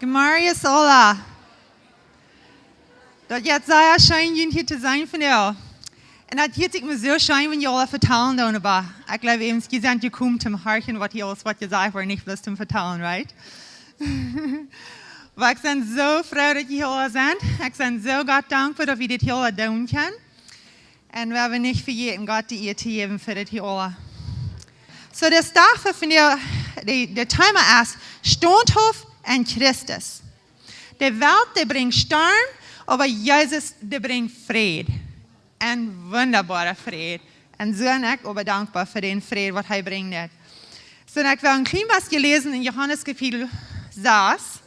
Gemarius Ola. Dat jetzt sehr schön hier zu sein von dir. Und das hört sich mir so schön, wenn ihr alle vertellen dann, aber ich glaube eben, ihr seid gekommen zum Hören, was ihr sagt, aber nicht bloß zum Vertellen, right? Weil ich bin so froh, dass ihr hier alle seid. Ich bin so Gott dankbar, dass wir das hier alle tun können. Und wir haben nicht vergessen, Gott die Ehre zu geben für das hier alle. So, das Dach von der Thema ist Standhof und Christus. Die Welt, die bringt Sturm, aber Jesus, der bringt Fräd. Ein wunderbarer Fräd. Und so bin ich aber dankbar für den Fräd, was er bringt. So, ich habe ein klein was gelesen in Johannes Kapitel 6.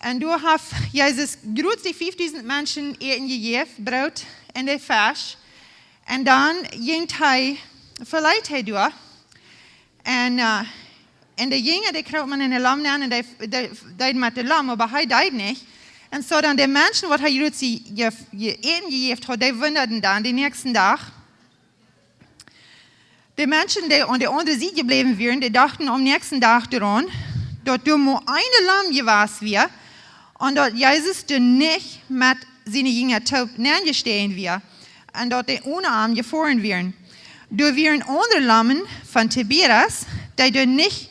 Und du hast Jesus gut die 5000 Menschen eten gegeben, Brot und der Fisch. Und dann ging er, verleiht er durch. Und der Jünger, der kriegt man in der Lamm an und der mit dem Lamm, aber er deit nicht. Und so dann die Menschen, was er jetzt eten gegeben hat, die wunderten dann den nächsten Tag. Die Menschen, die an der anderen Seite geblieben wären, die dachten am nächsten Tag daran, dass du nur eine Lamm gewesen wäre und dass Jesus nicht mit seinen Jüngern taub gestehen wäre und dass die ohne Arm gefahren wären. Du wären andere Lammen von Tiberias, die du nicht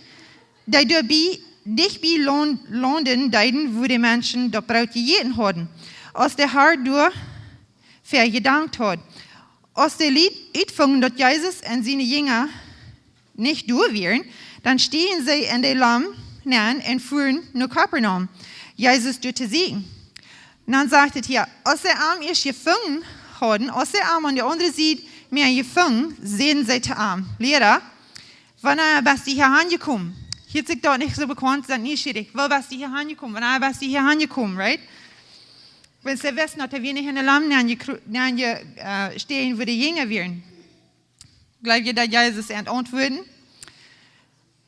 dich bei London deiden, wo die Menschen das Brot gegessen hatten. Als der Herr durch für gedankt hat. Als der Lied uitfingen, dass Jesus und seine Jünger nicht durch wären, dann stehen sie in der Lamm und fuhren nach Kapernaum. Jesus durch zu siegen. Und dann sagt er hier, als der Arm erst gefangen hatten, als der Arm an der anderen Seite mehr gefangen, sehen sie den Arm. Lehrer, wann bist du hier angekommen? Hier ist dort nicht so bekannt, sind nicht schwierig. Wo bist du hier angekommen? Wann bist du hier angekommen, right? Wenn sie wissen, dass wir nicht in der Lamm stehen, wo die Jünger wären. Glaubt ihr, dass Jesus antworten?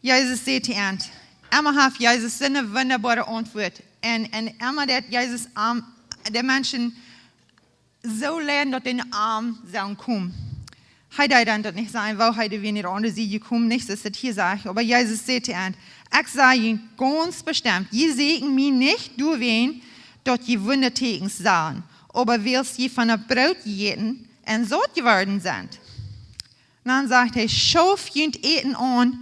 Jesus sagt die Ant. Einmal hat Jesus eine wunderbare Antwort. Und einmal hat Jesus der Menschen so lernen, dass den Arm sagen kommen. Heute dann das nicht sein, weil heute wir nicht an die Seite kommen, nichts ist das hier sage. Aber Jesus sagt an, ich sage Ihnen ganz bestimmt, ihr segnen mich nicht, du wen, dort die Wunderteken sahen, aber willst ihr von der Brot jeden und satt geworden sind. Und dann sagt er, schauf jünd eten an,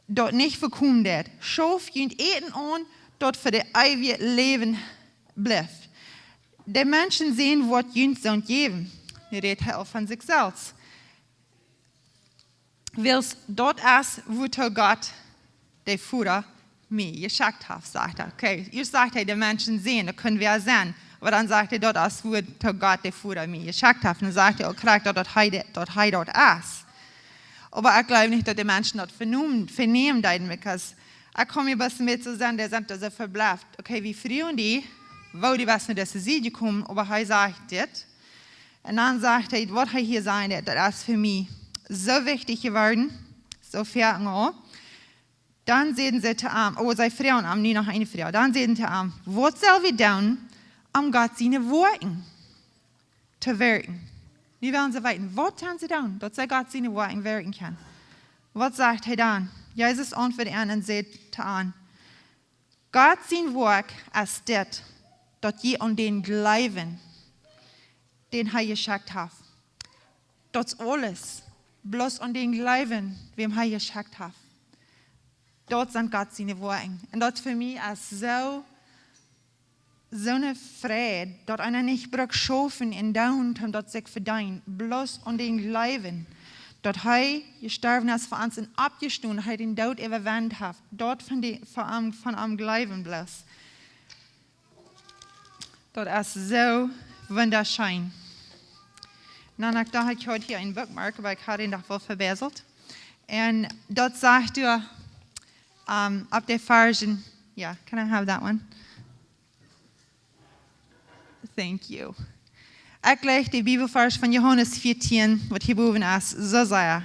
dort nicht verkommen wird. Schauf jünd eten an, dort für das ewige Leben bleibt. Die Menschen sehen, was jünd sollen geben. Er redet halt von sich selbst. Willst dort erst, wo Gott der Führer mir geschickt hat, sagt er. Okay, ihr sagt er, die Menschen sehen, da können wir sehen. Aber dann sagt er dort erst, wo Gott der Führer mir geschickt hat. Und dann sagt er, okay, dort erst. Aber ich glaube nicht, dass die Menschen dort vernehmen, weil ich komme ein bisschen mit zu sagen, der sind da so verbleibt. Okay, wie früher die, wo die wissen, dass sie gekommen, aber er sagt das. Und dann sagt er, was er hier sagen, das ist für mich so wichtig geworden, so fair an. Dann sehen sie zu Arm, sei Frauen am, nie noch eine Frau. Dann sehen sie zu Arm, was soll wir tun, um Gott seine Worte zu wirken? Wie werden sie weiten? Was tun sie tun, dass Gott seine Worte wirken kann? Was sagt er dann? Jesus antwortet an und sagt zu Arm, Gott sein Werk ist das, dass ihr an den glauben, den er geschickt hat. Das ist alles. Bloß an den Glauben, wem er geschickt hat. Dort sind Gott seine Worte. Und das für mich ist so eine Freude, dass einer nicht braucht schaffen in Down, dass sich verdient. Bloß an den Glauben, dass er gestorben ist für uns und abgestunden, er den Tod überwunden hat. Dort von am Glauben bloß. Das ist so wunderschön. Na, da habe ich heute hier einen Bookmark, aber ich habe ihn doch wohl verbessert. Und dort sagt er, ab der Version, yeah, can I have that one? Thank you. Ich lege die Bibelvers von Johannes 14, was hier oben ist, so sei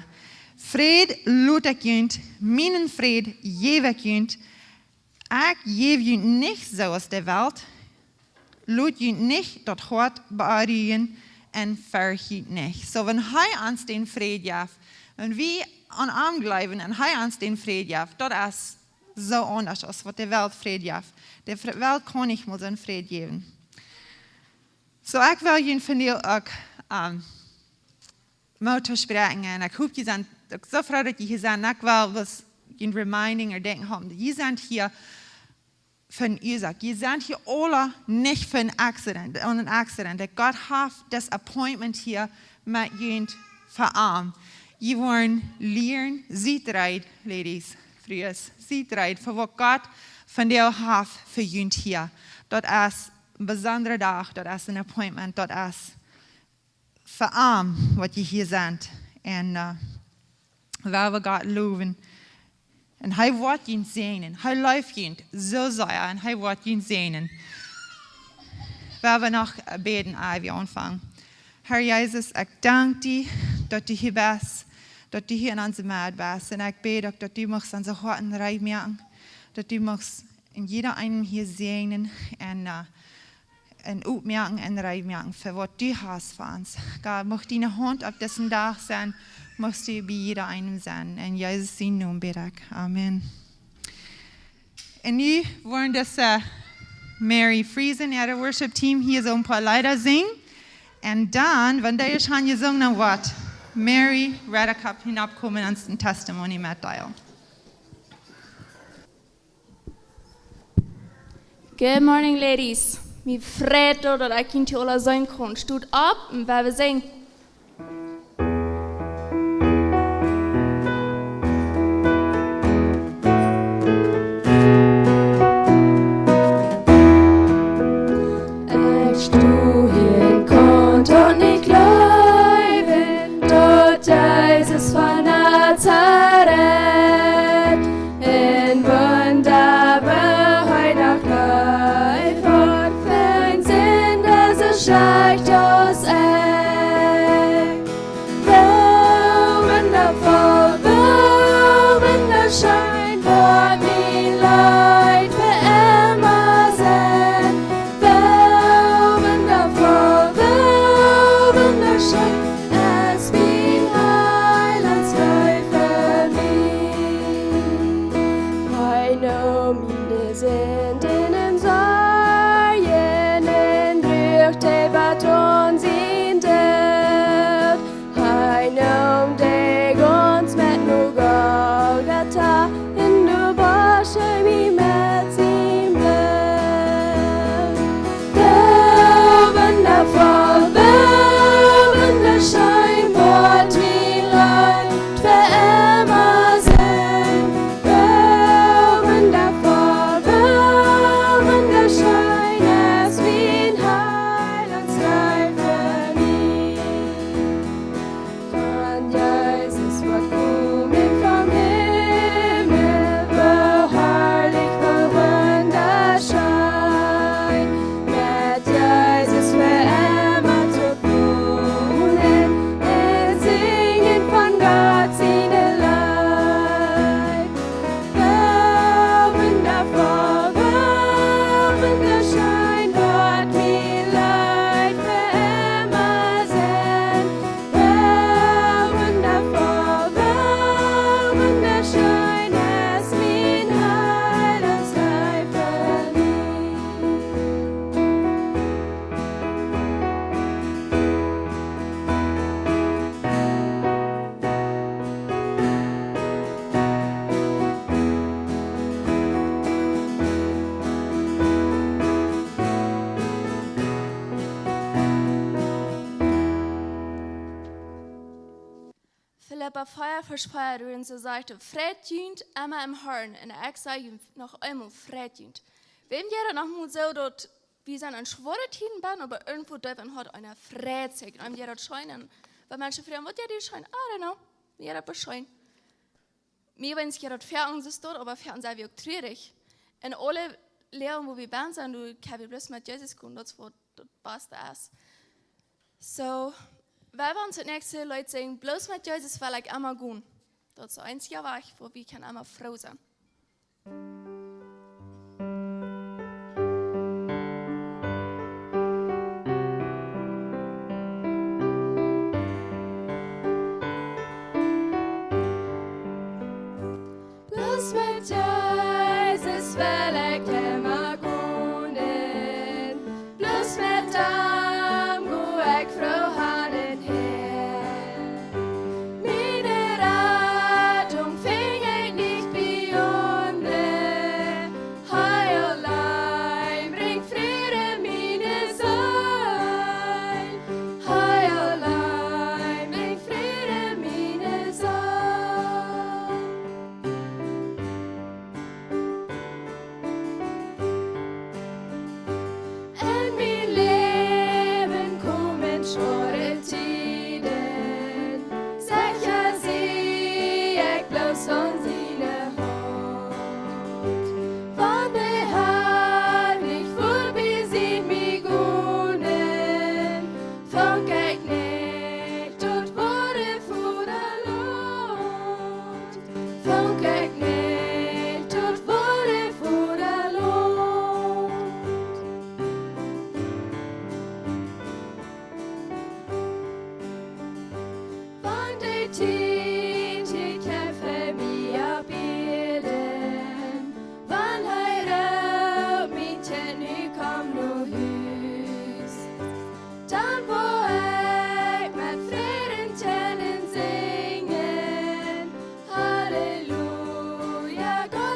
Fräd laat ik junt, mijn Fräd geef ik junt. Ik geef junt nicht so aus der Welt, laat junt nicht das Hart beurteilen, und vergiet nicht. So, wenn er uns den Fräd gibt, wenn wir an ihm glauben und er uns den Fräd gibt, das ist so anders als wat de Welt Fräd geeft. De Welt kan niet mal zijn Fräd geven. So ik wil jullie vandaag ook motor spreken en ik hoop je zijn, ik zo froh dat je hier zijn, ik wil was een reminding er denken hebben. Je zijn hier von Isaac. Je zijn hier alle nicht von een accident. Dat God heeft das appointment hier met jullie verarmt. Je worden leren, ziet eruit, ladies, Frues, ziet eruit voor wat God van jou heeft voor jullie hier. Dat is een bijzondere dag, dat is een appointment, dat is verarmt wat je hier bent. En waar we God loven. En hij wordt je zegenen. Hij luift je zo zeer en hij wordt je zegenen. Waar we nog beten, we aanvangen. Herr Jezus, ik dank je dat je hier bent, dat je hier in onze maat bent. En ik bid ook dat je mag onze harten rein maken, dat je mag in jeder einen hier zegenen en opmerken en rein maken voor wat je hast voor ons. God, mag die hand op deze dag zijn, mag je bij jeder einen zijn. En Jezus zijn naam bid ik. Amen. En nu worden deze Mary Friesen, het worship team, hier zo een paar Lieder zingen. En dan, wanneer je gaan gezongen wordt, Mary Redekap hinabkomen en zijn testimony metdelen. Good morning, ladies. Mi Fräd dat ik niet alle zijn kon. Stoot op en we zingen. Philippa Feuer verspreit und sie sagte, Fräd dient immer im Horn. Und ich sage noch einmal, Fräd dient. Wem jeder noch mal so, dass wir sind ein Schworetien bin, aber irgendwo dort hat einer Fräd sich. Und jeder scheinen, weil manche fragen, was die scheinen? I don't know. Jeder beschein. Mir wenn es jeder Fernsehen ist dort, aber Fernsehen wird auch traurig. Und alle Lehren, wo wir sind, sind du kannst bloß mit Jesus kommen, das war das Beste ist. So, weil wir uns das nächste Leute sagen, bloß mit Jesus will ich immer gehen. Das ist das einzige Weg, wo wir immer froh sein. Bloß mit Jesus.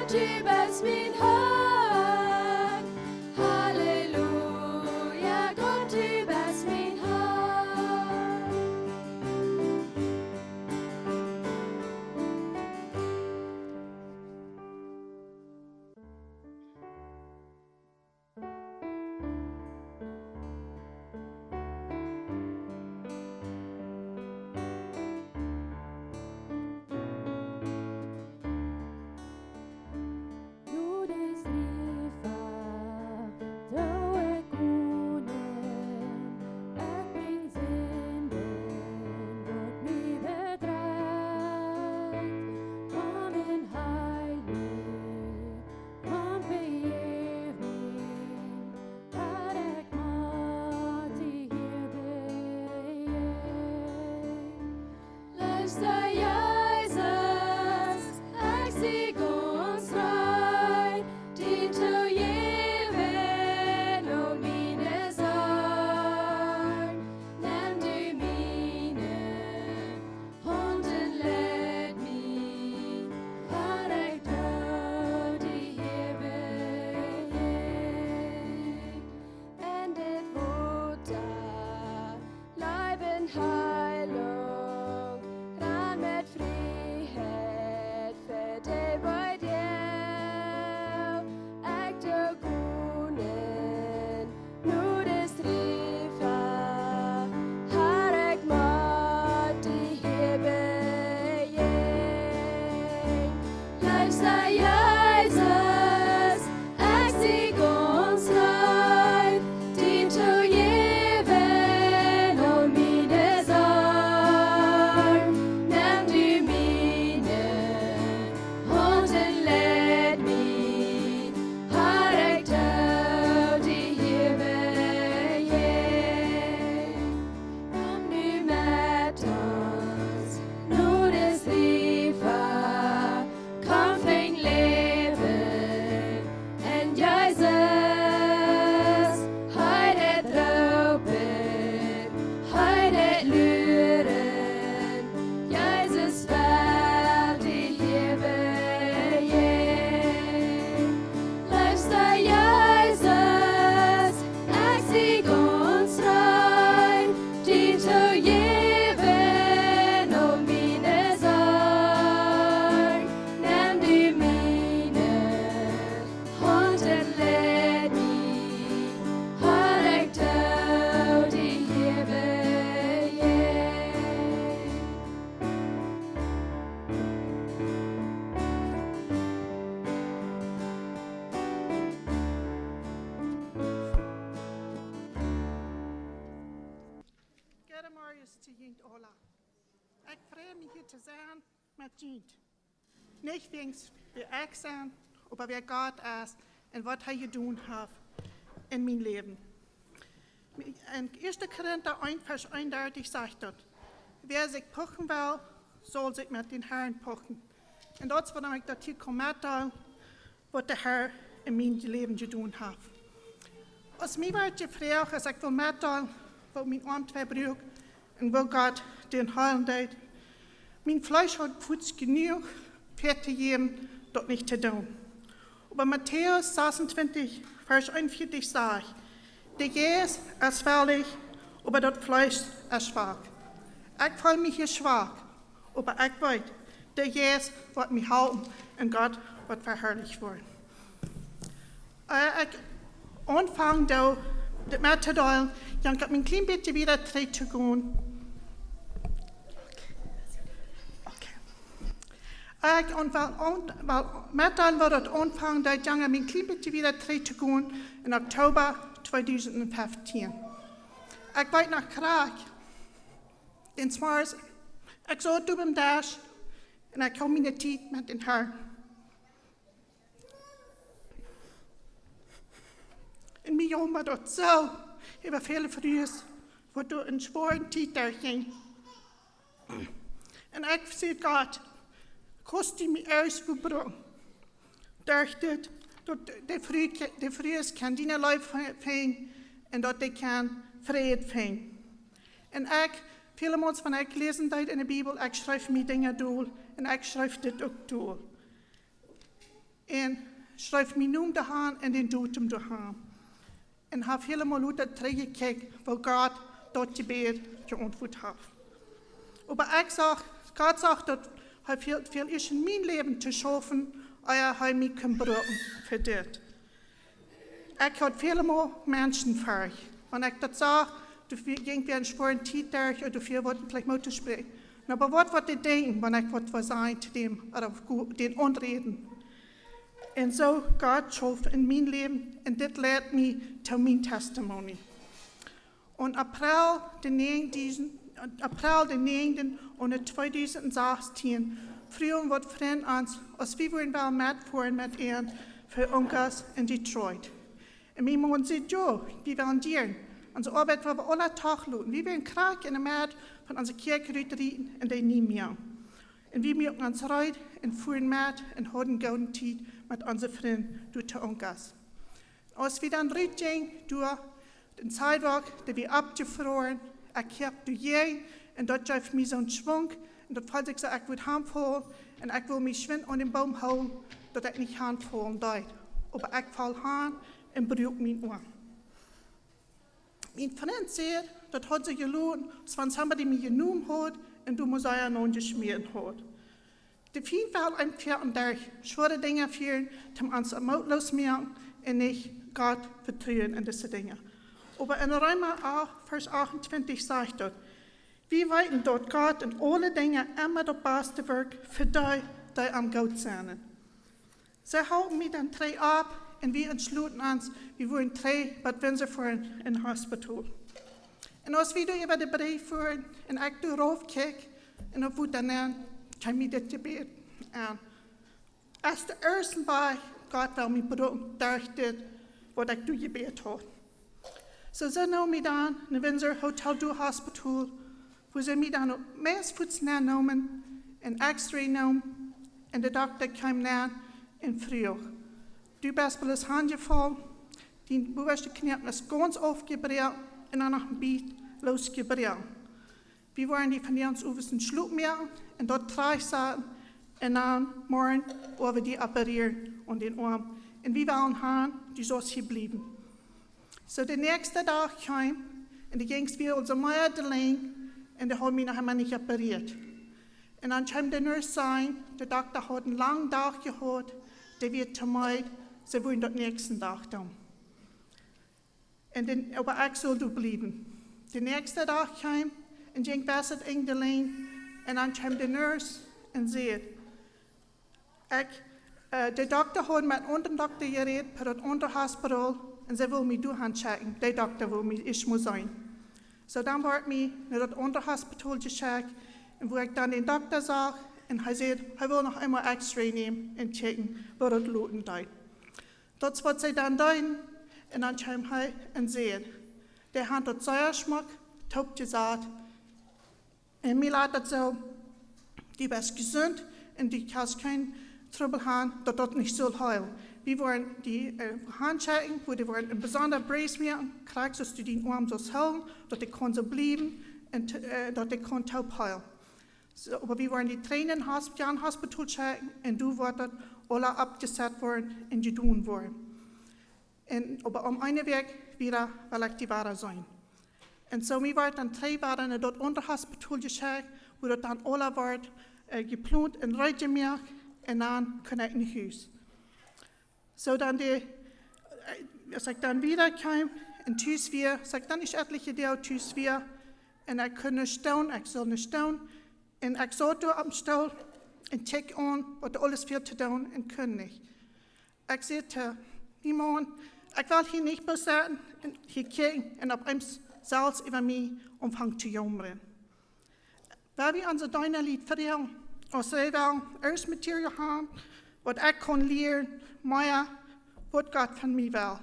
Gott, du bist mein Herr. Halleluja, Gott, du bist mein Herr. Nu des rifa, då konen, att min synden vårt mig bedrägt. Kom en heilig, kom förgivning, där jag mat i hebej. Luister, Jezus, ek sieg ons rein, dien toe Jewäaren om mine sorg. Nimm du mine Hunden, led mig, har ek død i Jewäaren. En det våta, Leiben heilung, ran med frihet för dig by dir. Äkta gonen, nu det strifa, har ek mat i hebejeng. Luister, Jesus, ek sieg ons rein, dien toe Jewäaren om mine sorg. Nimm du mine Hunden, led mig, har ek død i hebejeng. Kom nu med oss, nu det strifa, kom fäng leven, en Jesus, höj det ropet, höj det luren, Jesus värld i hebejeng. Luister, Jesus, ek sieg ons rein, dien toe Jewäaren om mine sorg. Nimm du mine Hunden, led mig, har ek død i hebejeng. Goede morgen te jint Ola. Ik vrees me hier te zijn met jint. Niet wings wie ik zijn, maar wie God is en wat hij gedaan heeft in mijn leven. In 1. Korinther 1, vers 31 zegt dat, wer zich pochen wil, zal zich met den Herrn pochen. En dat is waarom ik dat hier kom mettellen, wat de Heer in mijn leven gedaan heeft. Als mij werd gevraagd, als ik wil mettellen, wat mijn arm gebruikt, en wil God den heilen deed. Mijn vlees had voets genoeg, voor te geven, dat niet te doen. Aber Matthäus 26, vers 41 sagt, der Geist ist willig, aber das Fleisch ist schwach. Ich fühle mich hier schwach, aber ich weiß, der Geist wird mich halten und Gott wird verherrlicht werden. Ich anfange da, das mitzuteilen, ich habe ein klein bisschen wieder zurückzugehen. Ik mitteilen wil dat aanvangen dat ik mijn klein beetje weer terug te gaan in oktober 2015. Ik weet nog graag, den Smars, ik zou het doen dash en ik hou mijn tijd met den Herr. En mijn jongen dat zo, hebben veel vrees, wat door een zware tijd daar ging. En ik zie God, kost die me eerst verbrengen. Dacht het, dat de vrees kan die lijf vinden en dat die kan vrede vinden. En ik, veel mensen van ik lezen dat in de Bibel, ik schrijf me dingen door en ik schrijf dit ook door. En schrijf mijn naam dahan en den datum dahan. En heb helemaal uit dat teruggekeken, wat God dat gebed geantwoord heeft. Maar ik zeg, God zegt dat hij veel is in mijn leven te schaffen, hij mij kan gebruiken voor dit. Ik had veel meer mensen voor. Wanneer ik dat zag, dan ging weer een schwere tijd daar, of veel wat ik moeten spreken. Maar wat wordt de denken, wanneer ik wat zijn te dem, of den ontreden. En zo God schoof in mijn leven, en dit leidt mij tot mijn testimony. En april de 9e onder 2016 vroegen wat vrienden ons, als we willen wel metvoeren met een voor onkels in Detroit. En mijn man zei, ja, we willen dieren. Onze arbeid willen we alle dag doen. We willen kraak in de maat van onze kerk uitrieden en die niet meer. En we maken ons rijden en voeren met en houden gouden tijd met onze vrienden door de onkels. Als we dan uitgingen door den sidewalk, die we abgevroren, ik heb door jij, en dat geeft mij zo'n schwung, en dat valt ik zo, ik wil handvallen, en ik wil mij schwind aan den boom houden, dat ik niet handvallen deed. Maar ik val aan en breuk mijn oor. Mijn vriend zei, dat had ze gelogen, als van somebody mij genoemd had, en du moest hij aan gesmeerd had. De vriend wil een 34 schwere dingen vieren, om ons moedloos maken, en niet God vertrouwen in deze dingen. Maar in Römer 8, vers 28 zegt dat, we weten dat God in alle dingen immer het beste werkt voor die am God zijn. Ze houden mij dan 3 op en we ontsluiten ons, we willen 3 wat wensen voor in het hospital. En als we door de brief voeren en ik erop kijk en op hoe dan aan, kan ik dit gebed aan. Als de eerste bij God wil mij bedoelen, daar dit wat ik doe gebed had. Ze namen mij dan naar Windsor Hotel door Hospital, waar ze mij dan op meest voets namen, een x-ray namen, en de dokter kwam na en vroeg, du bist wel eens handgevallen, die bovenste knip is ganz aufgebrecht en dan nog een beetje losgebrecht. We waren die van ons over zijn sloep meer en dat traag zaten en dan morgen over die opereren aan den arm. En we waren gaan, die zoals gebleven. So de nächste dag kwam en die ging weer onze Meier de Leen en die had mij nog helemaal niet opereerd. En dan kwam de nurse zijn, de dokter had een lange dag gehad, die werd te mij, ze willen dat nächste dag doen. En maar ik zou blijven. De nächste dag kwam en ging besser in de Leen en dan kwam de nurse en zei, de dokter had met een dokter gereed voor het onderhospital. En ze wil mij doen checken. Die dokter wil mij ik moet zijn. So dan werd mij naar het onderhospital gecheckt. En waar ik dan den dokter zag. En hij zei, hij wil nog eenmaal x-ray nemen en checken wat het loten deed. Dat is wat zij dan deden. En dan kwam hij en zei, die had dat zuiersmak, top gezet. En mij laat dat zo, die was gezond en die had geen trouble hebben dat dat niet zal heilen. We waren die handchecken, wo die waren een bijzonder brace maken, krijg zoals die die arm zoals houden, dat ik kon zo blijven en dat ik kon helpen heilen. So, maar we waren die trainen in hospital checken en toen wordt dat alle opgezet worden en gedaan worden. En om een week weer wil ik die ware zijn. En zo we waren dan 3 weken in dat onderhospital gecheckt, wo dat dan alle wordt geplant en uitgemerkt en dan kon ik naar huis. So dan als ik dan wieder kwam en thuis weer, zeg dan is etliche deel thuis weer en ik kon niet staan, ik zal niet staan en ik zat door op de stoel en check aan wat alles veel te doen en kon niet. Ik zei te iemand, ik wil hier niet bezitten en hier kijken en op hem zelfs over mij omvangt te jammeren. Waar we onze Deinerlied vertellen, als zij wel eerst materiaal hebben, wat ik kon leren, maar wat God van mij wil.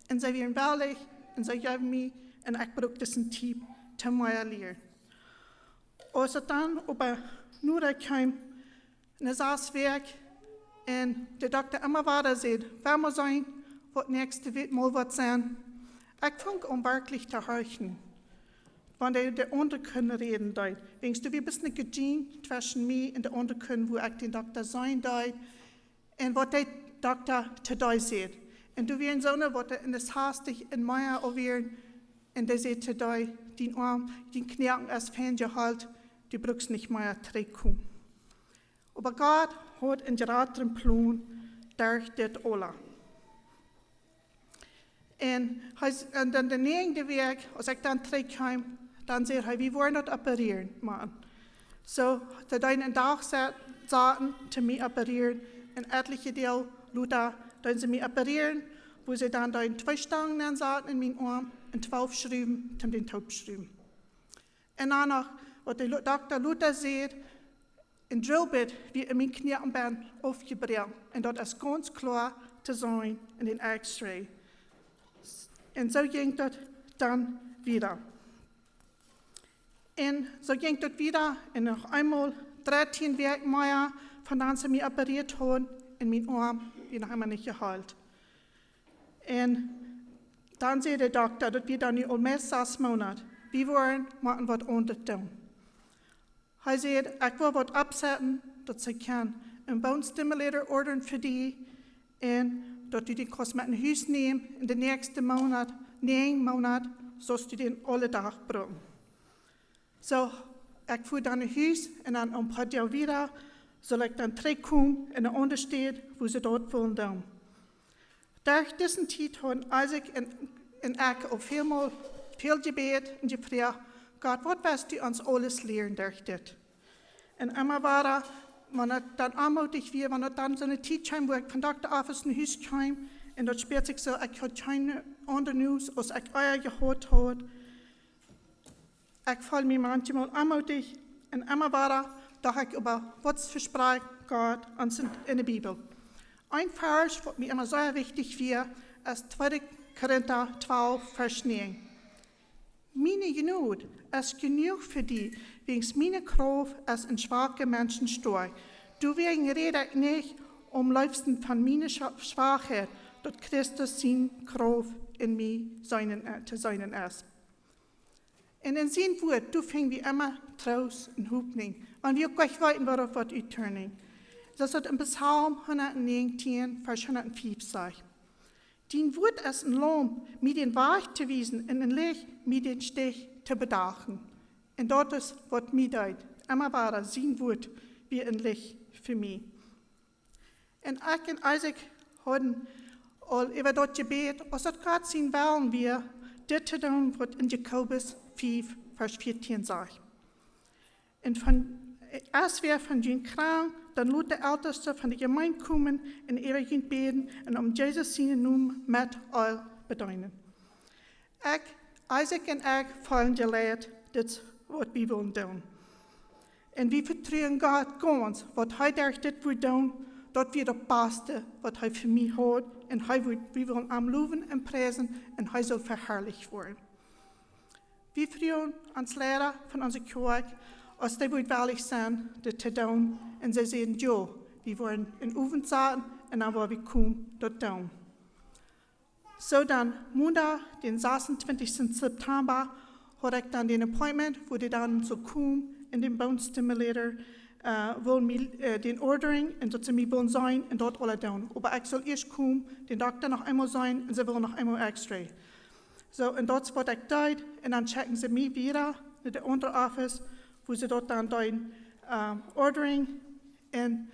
En zij werden welig en zij gaven mij en ik gebruikte zijn type te mij leren. Als het dan op een noord kwam, en saß werk en de dokter immer weiter zei, wer moet zijn, wat nächste mal wat zijn. Ik vond om werkelijk te huichen. Wanneer de ander kunnen reden deed. Denkst du, wie bist niet gezien tussen mij en de ander kunnen, wo ik den dokter zijn deed. En wat hij dokter te doi zit. En toen weer een zo'n wat in de haastig en mij alweer en die zit te doi, die arm, die knieën als fan gehaald, die bruks niet meer terugkomen. Aber Gott hat een geraderen plan durch dit alle. En dan de negende week, als ik dan terugkwam, dan zei hij, we willen dat opereren, man. Zo, dat hij een dag zaten te mij opereren, en etliche deel Luther, dan ze mij opereren, wo ze dan 2 stangen zaten in mijn arm, en 12 schruven, om den Taup schruven. En dan nog, wat de dokter Luther zei, een drillbit wie in mijn knieën ben afgebracht, en dat is ganz klaar te zijn in den X-ray. En zo ging dat dan wieder. En zo ging dat wieder, en nog eenmaal 13 weken meer, vandaan ze mij operiert hadden, en mijn arm weer nog eenmaal niet gehaald. En dan zei de dokter, dat we dan nu al met 6 maanden, we willen maar wat onder doen. Hij zei, ik wil wat opzetten, dat ze kan een boonstimulator orderen voor die, en dat u die kost met een huis neemt in de nächste maand, 9 maanden, zoals u den alle dag gebruikt. Zo, ik voer dan een huis en dan een paar jaar weer, zal ik dan terugkomen in de ondersteed, waar ze dat willen doen. Door deze tijd hebben Isaac en ik al veel gebed en gevraagd, God, wat was u ons alles leren door dit? En immer waren, wanneer het dan aanmoedig weer, wanneer het dan zo'n tijd kwam, waar ik van dokter office naar huis kwam, en dat speelt zich zo, ik had geen ander nieuws, als ik euer gehoord had. Ik voel me manchmal aanmoedig, en immer waren, dacht ik over wat verspreekt God ons in de Bibel. Een vers, wat me immer sehr wichtig was, is 2 Korinther 12, vers 9. Meine Genot ist genug für die, wegen meine Kraft als ein schwacher Menschen stark. Du wegen rede ich nicht liebsten von meiner Schwachheit, dass Christus sein Kraft in mir zu sein ist. Und in sein Wort, du fängst wie immer Trost und Hoffnung. Und wir gleich weiten, worauf was ich turnen. Das hat im Psalm 119, Vers 105 sagt. Dien Wort ist ein Lamp, mit den Weg zu wiesen, und ein Licht, mit den Stich zu bedachen. Und dort ist, was mir deut. Immer war das sein Wort wie ein Licht für mich. Und ich und Isaac haben all über das Gebet, als das Gott sein wollen wir, das zu tun, was in Jakobus 5, Vers 14 sagt. Und als wir von den krank, dann lud der Älteste von der Gemeinde kommen und ewig beten und Jesus seinen Namen mit all bedeuten. Isaac und ich fallen gelehrt, das, was wir wollen tun. Und wir vertrauen Gott ganz, was durch das wir tun, das wird das Beste, was für mich hat. Und wir wollen am loben und preisen und soll verherrlicht werden. Wir freuen uns Lehrer von unserer Kirche, als die willig zijn, das zu tun, und sie sagen, ja, wir wollen in Oven zaten, und dann wollen wir kommen, das tun. So dann, Montag, den 26. September, hatte ich dann den Appointment, wo die dann so kommen, in den Bone Stimulator, wollen wir den Ordering, und dort sind wir wollen sein, und dort alle tun. Aber ich soll erst kommen, den Doktor noch einmal sein, und sie wollen noch einmal X-Ray. So, und dort wurde ich dort, und dann checken sie mich wieder, in der Unteroffice, wo sie dort dann dein Ordering und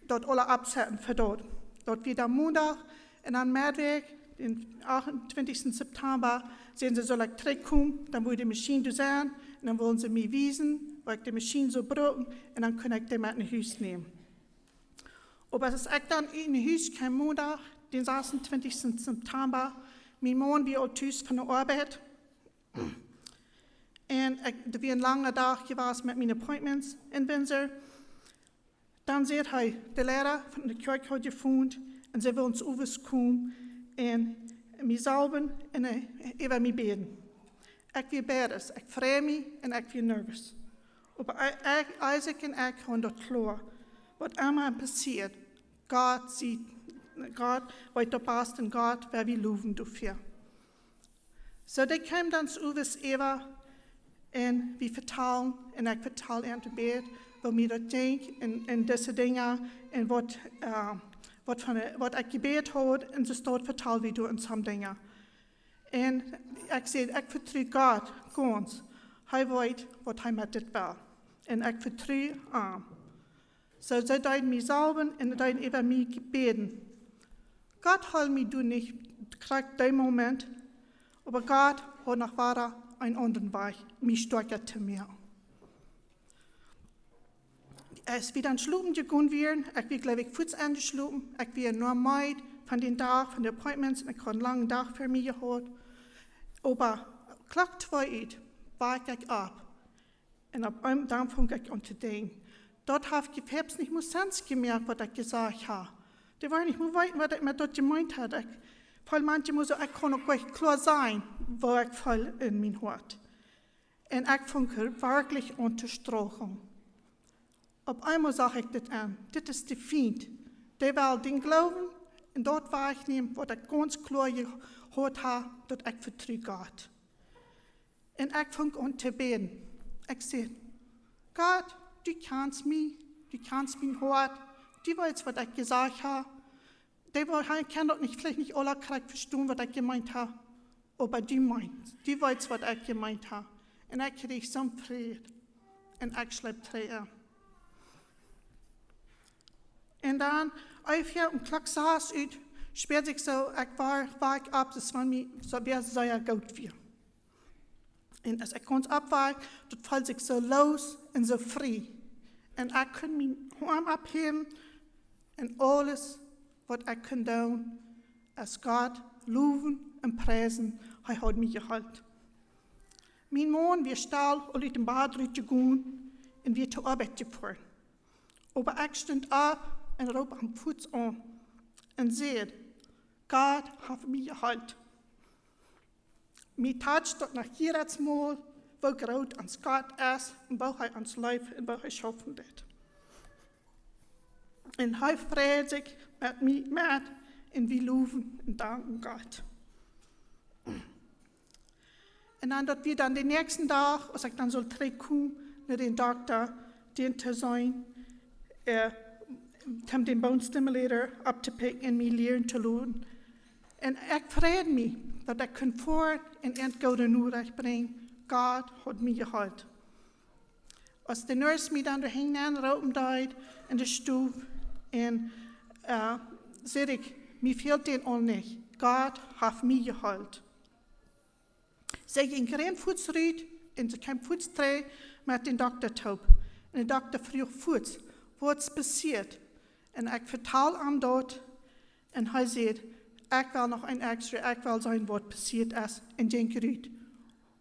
dort alle absetzen für dort. Dort wieder Montag und dann Mittwoch, den 28. September, sehen sie, soll ich zurückkommen, dann will die Maschine sein und dann wollen sie mir wiesen, weil ich die Maschine so brauche und dann kann ich die mit nach Hause nehmen. Aber als ich dann in den Haus kam, Montag, den 26. September, mein Mann wie auch Tschüss von der Arbeit. En het was een lange dag geweest met mijn appointments in Windsor. Dan zei hij, de leraar van de kerk had gevonden en ze wil ons overkomen en mij zalven en even mij beden. Ik was beders, ik vrees me en ik was nervös. Maar Isaac en ik hadden dat klaar. Wat allemaal passiert, God ziet, God weet dat past en God waar we loven dafür. Zo die kwam dan overs even. En we vertalen, en ik vertaal aan het bed, wat mij dat denkt, en deze dingen, en wat wat ik gebed had, en ze staat verteld wie door in some dingen. En ik zei, ik vertrouw God, gans. Hij weet wat hij met dit wil. En ik vertrouw aan. So ze deiden mij salven en ze deiden over mij gebeden. God hat mich du nicht gekriegt, den Moment, aber Gott hat noch weiter einen anderen Weg, mich stärker zu mir. Es wird dann schlupen gegangen werden, ich will glaube ich Fuß angeschlupen, ich will nur meid von den Tag, von den Appointments, ich habe einen langen Tag für mich gehabt, aber Klock 2 war ich ab und ab einem Tag fing ich an zu denken. Dort habe ich selbst nicht mehr Sens gemerkt, was ich gesagt habe. Die waren nicht mehr weit, was ich mir dort gemeint habe. Weil manche muss ich kann auch gleich klar sein, wo ich voll in mein Hort. Und ich fange wirklich an zu straucheln. Auf einmal sage ich das an, das ist der Feind. Der will den Glauben und dort war ich nehmen, was ich ganz klar gehört habe, dass ich vertraue Gott. Und ich fange an zu beten. Ich sage, Gott, du kannst mich, du kannst mein Hort. Die weiß, was ich gesagt habe. Die kann doch nicht, vielleicht nicht alle verstehen, was ich gemeint habe. Aber die meint, die weiß, was ich gemeint habe. Und ich kriege so einen Frieden. Und ich schleppe Tränen. Und dann, als ich am Klock saß, spürt sich so, ich war ich ab, das war mir, so wäre es sehr gut wie. Und als ich ganz ab war, dort fällt sich so los und so frei. Und ich kann meinen Arm abheben, und alles, was ich kann tun, ist Gott loben und preisen, er hat mich gehalten. Mein Mann, wir stahl und in den Bad gegangen und wir zur Arbeit gefahren. Aber ich stand auf und rob am Fuß an und sehe, Gott hat mich gehalten. Mir tat dort nach jedes Mal, wo Gott ans Gott ist und wo er ans Leib und wo er schaffen wird. Und er freut sich mit mir mit und wir loben und danken Gott. Und dann dort wir dann den nächsten Tag, als ich dann soll zurückkommen, nach dem Doktor, den zu sein, den Bone Stimulator abzupicken und mich lernen zu lernen. Und ich freue mich, dass ich fort und endgültig nur recht bringen. Gott hat mich gehalten. Als de nurse mich dann dahin rauben deed in de stoep en zei ik, mir fehlt den all nicht. Gott hat mich gehalten. Sie ging kein Fuß rein und sie kam Fuß drehen mit dem Doktor taub. Und der Doktor fragt Fuß, was ist passiert? Und ich vertel ihm dort und er sagt, ich will noch ein extra, ich will sagen, was passiert ist in den Gerät.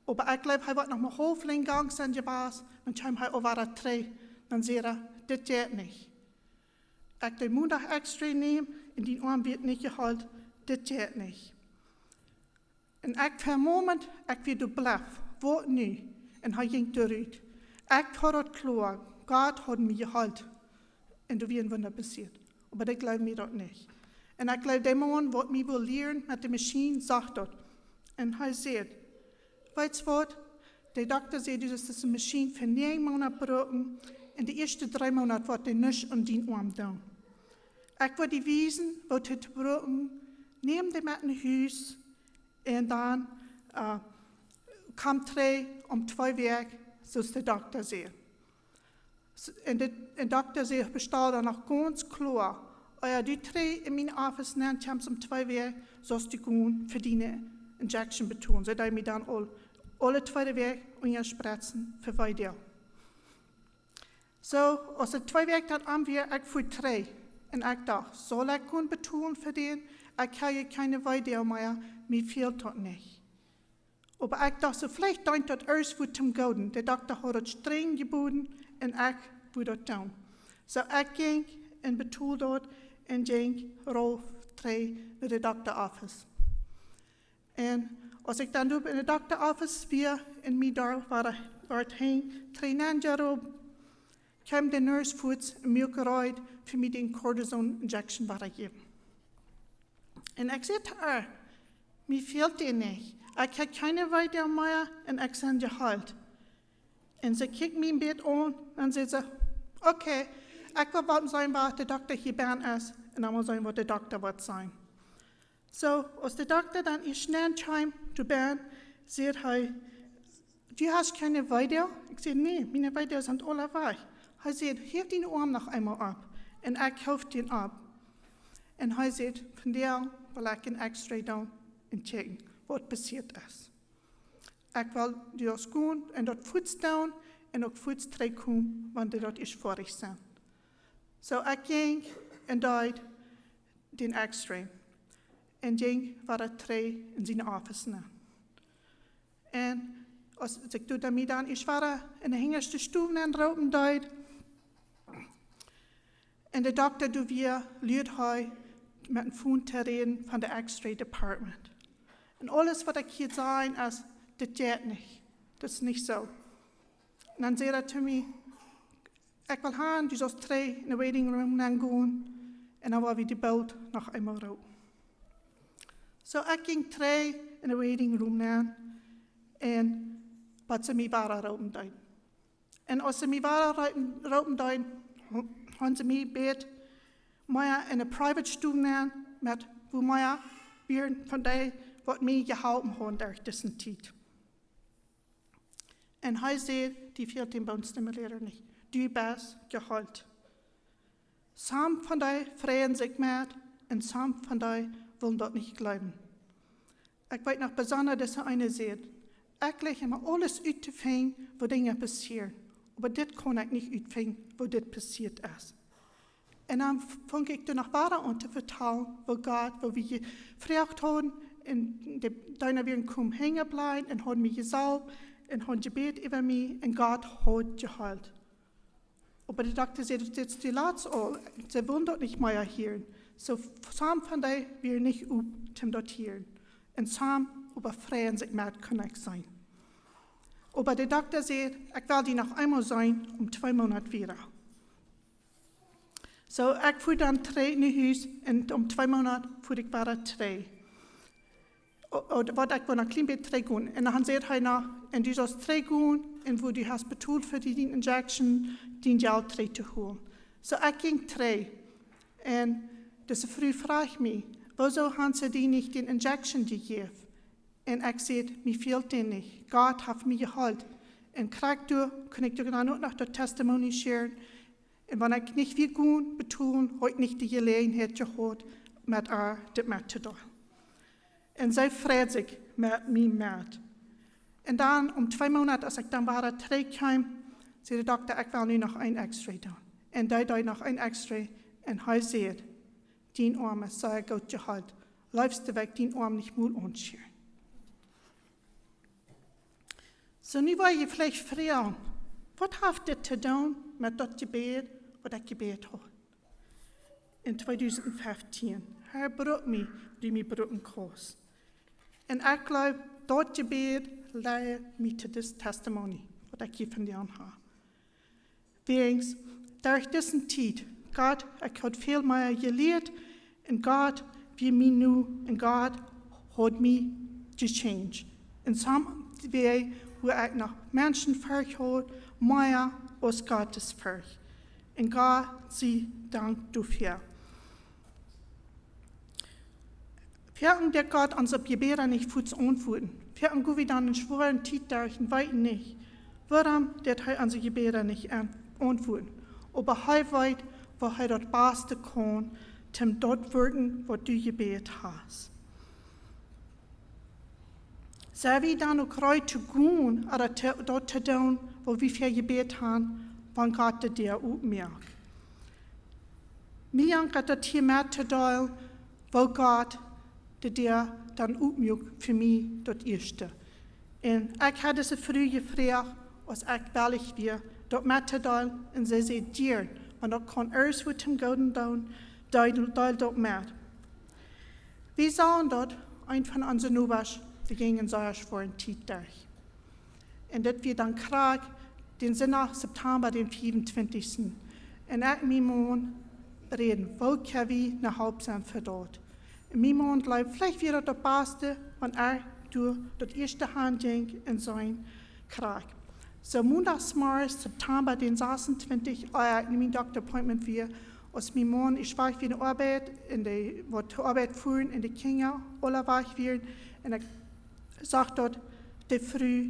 Aber ich glaube, er wird noch mal hoofdling gang zijn gebaas, dan kwam hij over het tree. Dan zei hij, dit gaat niet. Ik de moeder extra neem en die arm wordt niet gehaald, dit gaat niet. En ik voor een moment, ik weer blijf, wat nu? En hij ging eruit. Ik had het klaar, God had me gehaald. En er weer een wunder passiert. Maar ik geloof me dat niet. En ik geloof, de man wat mij wil leren met de machine, zegt dat. En hij zegt, weet je wat? De dokter zei dus dat de machine voor 9 maanden gebroken en de eerste 3 maanden wordt hij niks aan die arm doen. Ik wil die wijzen wat hij gebroken, neem die met naar huis en dan komt hij om 2 weken, zoals de dokter zei. En de dokter zei, bestaat er nog ganz klaar. Als die 3 in mijn office neemt, komt om 2 weken, zoals die gewoon verdienen. Injection betonen, zodat je me dan alle 2 weken onderspreiden voor weiter. Zo, als de 2 weken dat aanweer, ik voel 3. En ik dacht, zal ik kunnen betonen voor den? Ik heb je keine weiter meer, mir fehlt dat niet. Maar ik dacht, so vielleicht denkt dat eerst voor zum Gouden. De dokter had het streng geboden en ik wil dat doen. Zo, ik ging en betoel dat en ging rond 3 naar de dokter office. En als ik dan in de dokter office weer en mij daar waar het heen, 3 jaar op, kwam de nurse voets en mij gereid voor mij den cortisone injection te geven. En ik zei haar, mij fehlt die niet. Ik heb keine weiter meer en ik ben gehaald. En ze kijkt mijn bed aan en zei ze, oké, ik wil wat zijn waar de dokter hier ben is en dan zijn wat de dokter wordt zijn. Zo, als de dokter dan is snel kwam te ben, zegt hij, du hast keine Weide? Ik zei, nee, mijn Weide zijn alle weg. Hij zegt, hef die arm nog eenmaal op. En ik hef die op. En hij zegt, vandaag wil ik een x-ray doen en checken wat passiert is. Ik wil dus gaan en dat voets doen en ook voets terugkomen, want dat is vorig zijn. Zo ik ging en deed den x-ray. En ging waar het 3 in zijn office na. En als ik doe daarmee dan, ik was in de hingerste stoel en roken deed. En de dokter doet weer, leert hij met een phone te reden van de x-ray department. En alles wat ik hier zei is, dit gaat niet. Dat is niet zo. En dan zei hij te mij, ik wil gaan, dus als 3 in de waiting room gaan. En dan wil we die beeld nog eenmaal roken. Zo ik ging 3 in de waiting room na. En wat ze mij waren roken deed. En als ze mij waren roken deed, hadden ze mij beet mij in een private stoel na, met hoe mij weer van die wat mij gehouden hadden door deze tijd. En hij zei, die viel den boonstimulator niet. Du bent gehoord. Samen van die vrijen zich met en samen van die willen dat niet geloven. Ik weet nog bijzonder dat ze eine zegt, ik leg hem alles uit te vinden, wat dingen passeren. Maar dit kon ik niet uitvinden, wat dit passiert is. En dan vond ik er nog verder aan te vertellen, wat God, wat we gevraagd hadden, en daarna weer komen hängen blijven, en hadden me gezalfd, en hadden gebed over mij, en God had geholpen. Maar de dokter zei, dat is die laatste al, ze willen dat niet meer hier. Zo samen van die weer niet op te dat hier. En samen over vrijen zich met kan ik zijn. Maar de dokter zei, ik wil die nog eenmaal zijn, om 2 maanden weer. Zo, ik voer dan 3 naar huis, en om 2 maanden voer ik weer 2. Wat ik wil een klein beetje 3 gaan. En dan zei hij nog, en du sollst 3 gaan, en wo du hast betaald voor die injection, die jou 3 te halen. Zo, ik ging 3. En dus Früh vraagt mij, wieso haben ze die niet den injection gegeven? En ik zei, mir fehlt den nicht. Gott hat mich geholfen. En krijg door, kan ik dan ook nog de testimony sharen. En wanneer ik niet weer goed betoon, heb ik niet de gelegenheid gehad met haar dit met te doen. En zij vreed zich met mij met. En dan, om 2 maanden, als ik dan weer terugkwam, zei de dokter, ik wil nu nog een x-ray doen. En hij deed nog een x-ray. En hij zei, die arm is zeer goed geholpen. Leifst de weg, die arm niet moet onscheren. So nu wil je vielleicht vragen, wat heeft dit te doen met dat gebed, wat ik gebed had? In 2015, hij brood mij, die mij broken koos. En ik geloof, dat gebed leidt mij tot dit testimony, wat ik hier vandaan heb. Wegens, door deze tijd, God, ik had veel meer geleerd, en God, wie mij nu, en God, had mij gechanged. En samen, hoe ik nog mensen verhoord, meer als Gottes verg. En God zie dank dafür. Vierten der Gott uns op Jewäaren nicht voets antworten. Vierten go wir dann in schweren Tietdagen weiten nicht. Warum det hij onze Jewäaren nicht antworten? Aber hij weet, wo hij dat beste kann, zum dort wirken, wat du gebet hast. Zou we dan ook ruit te gaan, of dat te doen, wat we voor gebed hebben, van God de dir opmerkt. Mij gaat dat hier met te doen, wat God de dir dan opmerkt voor mij dat eerste. En ik had deze vroeg gevraagd, als ik wellig weer, dat met te doen, en ze zei dir, want dat kan eerst wat hem gouden doen, deel dat met. We zagen dat, een van onze nubers, we gingen zelfs voor een Tietdag. En dat we dan krijgen, den zondag September, den 24. En ik mijn man reden, wat kan we naar halb zijn verdood. En mijn man blijft vielleicht weer het beste, want door dat eerste handing in zijn krijg. Zo maandagsmorgens September, den 26. Ik mijn dokter appointment weer, Als mijn man, ik was weer in de arbeid, wat de arbeid voeren in de kinderen, alle was weer. En ik zag dat de vrouw,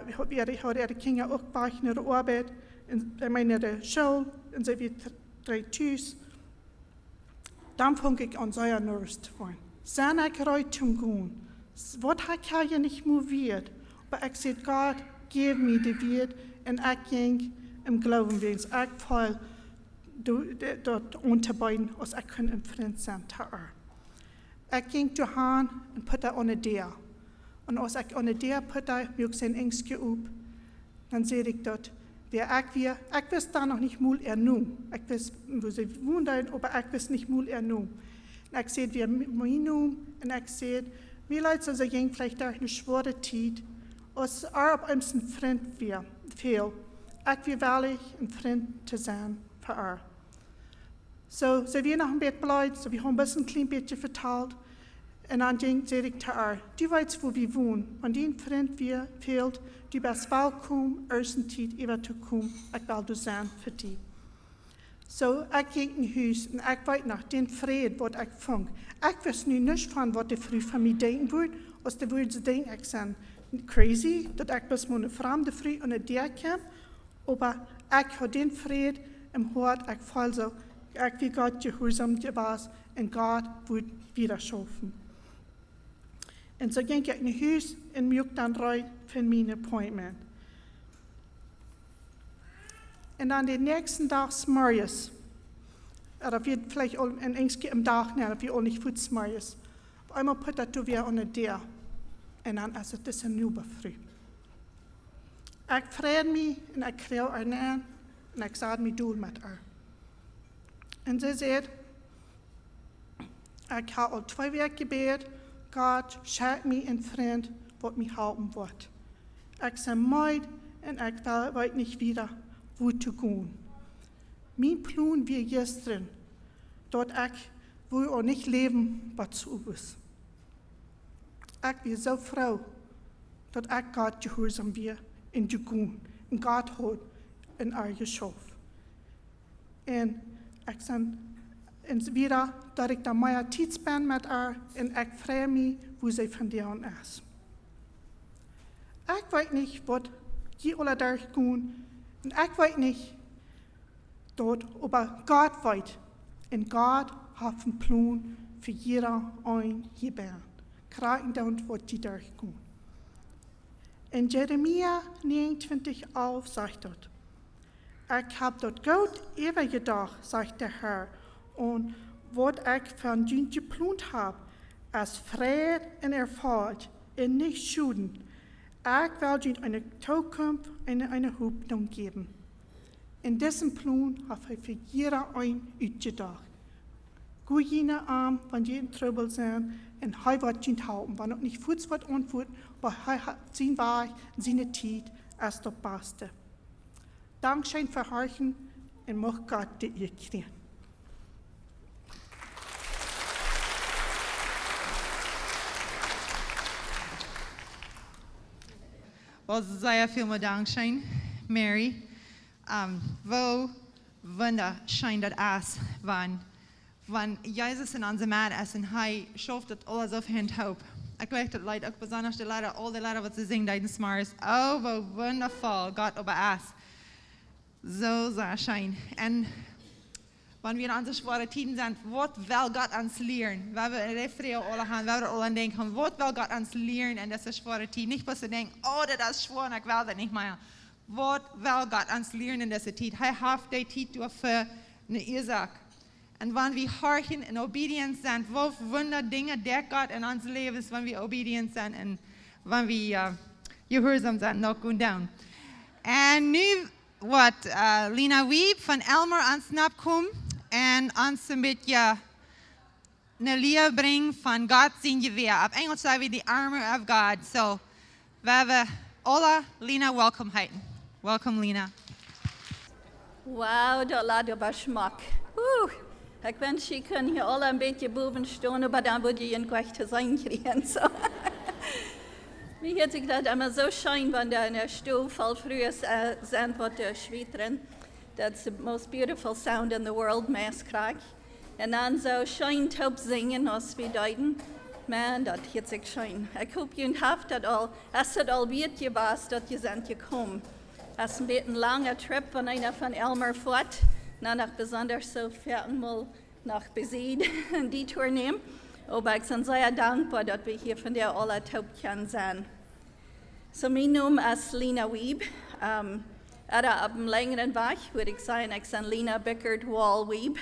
ik had de kinderen ook was naar de arbeid, en mij naar de school, en ze weer terug thuis. Dan vond ik aan zeer nervös te worden. Zijn ik eruit te gaan. Wat heb je niet motiviert? Maar ik zei, God, geef me de weer, en ik ging im Glauben weens. Ik val dat onderbijden als ik een vriend zijn te er. Ik ging te gaan en putte aan de deur. En als ik aan de deur putte, wil ik zijn engstje op. Dan zei ik dat, ik wist daar nog niet moe nu. Ik wist, wo ze woonden, maar ik wist niet moe nu. En ik zei, weer mijn naam, en ik zei, wie leid ze ging vielleicht daar een zware tijd, als er op ons een vriend viel. Ik wil wellig een vriend te zijn voor haar. Zo, ze weer nog een beetje blij, ze hebben een bisschen klein beetje verteld. En dan zei ik te haar, du weet wo we wonen, want die vriend weer fehlt, du bist welkom, eerst een tijd even te komen, ik wil du zijn voor die. Zo, ik ging in huis en ik weet nog, den Fräd wat ik vond. Ik wist nu niet van wat de vrouw van mij denken wordt, als de woorden denken, ik ben crazy, dat ik best maar een vreemde vrouw aan de deur kwam, maar ik had den Fräd im hart, ik voel zo, ik wie God gehoorzaam was en God wordt wieder schaffen. En zo ging ik naar huis en mocht dan rijden voor mijn appointment. En dan de nächsten dag s'morgens, oder wird vielleicht auch ein Engstke im Dach, ne, wir auch nicht gut s'morgens. Auf einmal put das du wieder an der Deur. Und dann ist es ein nieuwe früh. Ich freue mich und ich kriege haar aan und ich sage mich doel mit haar. Und sie sagt, ich habe al 2 Wochen gebetet, Gott schenkt mir einen Freund, der mich helfen wird. Ich bin müde und ich weiß nicht wieder, wo zu gehen. Mein Plan war gestern, dass ich will auch nicht leben, was zu ist. Ich bin so froh, dass ich Gott gehorsam bin in zu gehen. Und Gott hat in ihr geschaffen. Und ich bin wieder, dass ich da mehr Zeit bin mit ihr und ich freue mich, wo sie von dir an ist. Ich weiß nicht, was die alle durchgehen. Und ich weiß nicht, dort, aber Gott weiß. Und Gott hat einen Plan für jeder ein Gebet. Gerade dann, was die durchgehen. In Jeremia 29 auf sagt dort, ich habe dort Gott ewig gedacht, sagt der Herr, und was ich von dir geplant habe, als Fräd und Erfolg und nicht Schulden. Ich will dir eine Zukunft und eine Hoffnung geben. In diesem Plan habe ich für jeder ein uitgedacht. Goe jene arm, wenn je in Trouble sind, und er wird ihn helfen, wenn er nicht voets wird antworten, aber er hat sein Weg, seine Zeit, als das Beste. Dankeschön für Horchen und mag Gott die ihr kriegen. Wel, sehr viel Dankeschön, Mary. Wo wunderschön das ist, wenn Jesus in unserem Mann ist und er schafft das alles auf Hand hoch. Ich glaube, das Leute, auch besonders die Leute, all die Leute, die singen, die Smars, oh, wo wundervoll Gott über ist. So sehr schön. Und wenn wir in unsere schweren Zeiten sind, was will Gott uns lehren? Wenn wir in der Früh alle haben, wenn wir alle denken, was will Gott uns lehren in dieser schweren Zeit? Nicht, was wir denken, oh, das ist schwer und ich will das nicht mehr. Was will Gott uns lehren in dieser Zeit? Er hat die Zeit durch für eine Ursache. Und wenn wir horchen und obedient sind, wo Wunder Dinge der Gott in unser Leben ist, wenn wir obedient sind und wenn wir gehorsam sind, noch gut down. Und nu wird Lina Wieb von Elmer ans Nab kommen und uns ein bisschen eine Lehre bringen von Gott sein Gewehr. Auf Englisch sagen wir die Armor of God. So, wir alle Lina welcome heißen. Welcome, Lina. Wow, dat laat op haar smak. Ik wens je kunnen hier alle een beetje boven staan, maar dan word je een kwijt zijn krijgen. So. Mir hat sich das immer so schön, wenn da in der Stuhl voll früh sind, was der Schwitterin. That's the most beautiful sound in the world, Maaskrak. En dan zo schijn top zingen als we deiden. Man, dat heeft zich schijn. Ik hoop jullie haft dat al, als het al weet je was, dat je zijn gekomen. Als een beetje een lange trip van einer van Elmer voort, nach besonders so mal nach Besied die Tour nehmen. Aber ich bin sehr dankbar, dass wir hier von der alle top zijn. So, mein Name ist Lina Wieb. Auf dem längeren Weg würde ich sagen, ich bin Lina Bickert-Wall Wieb.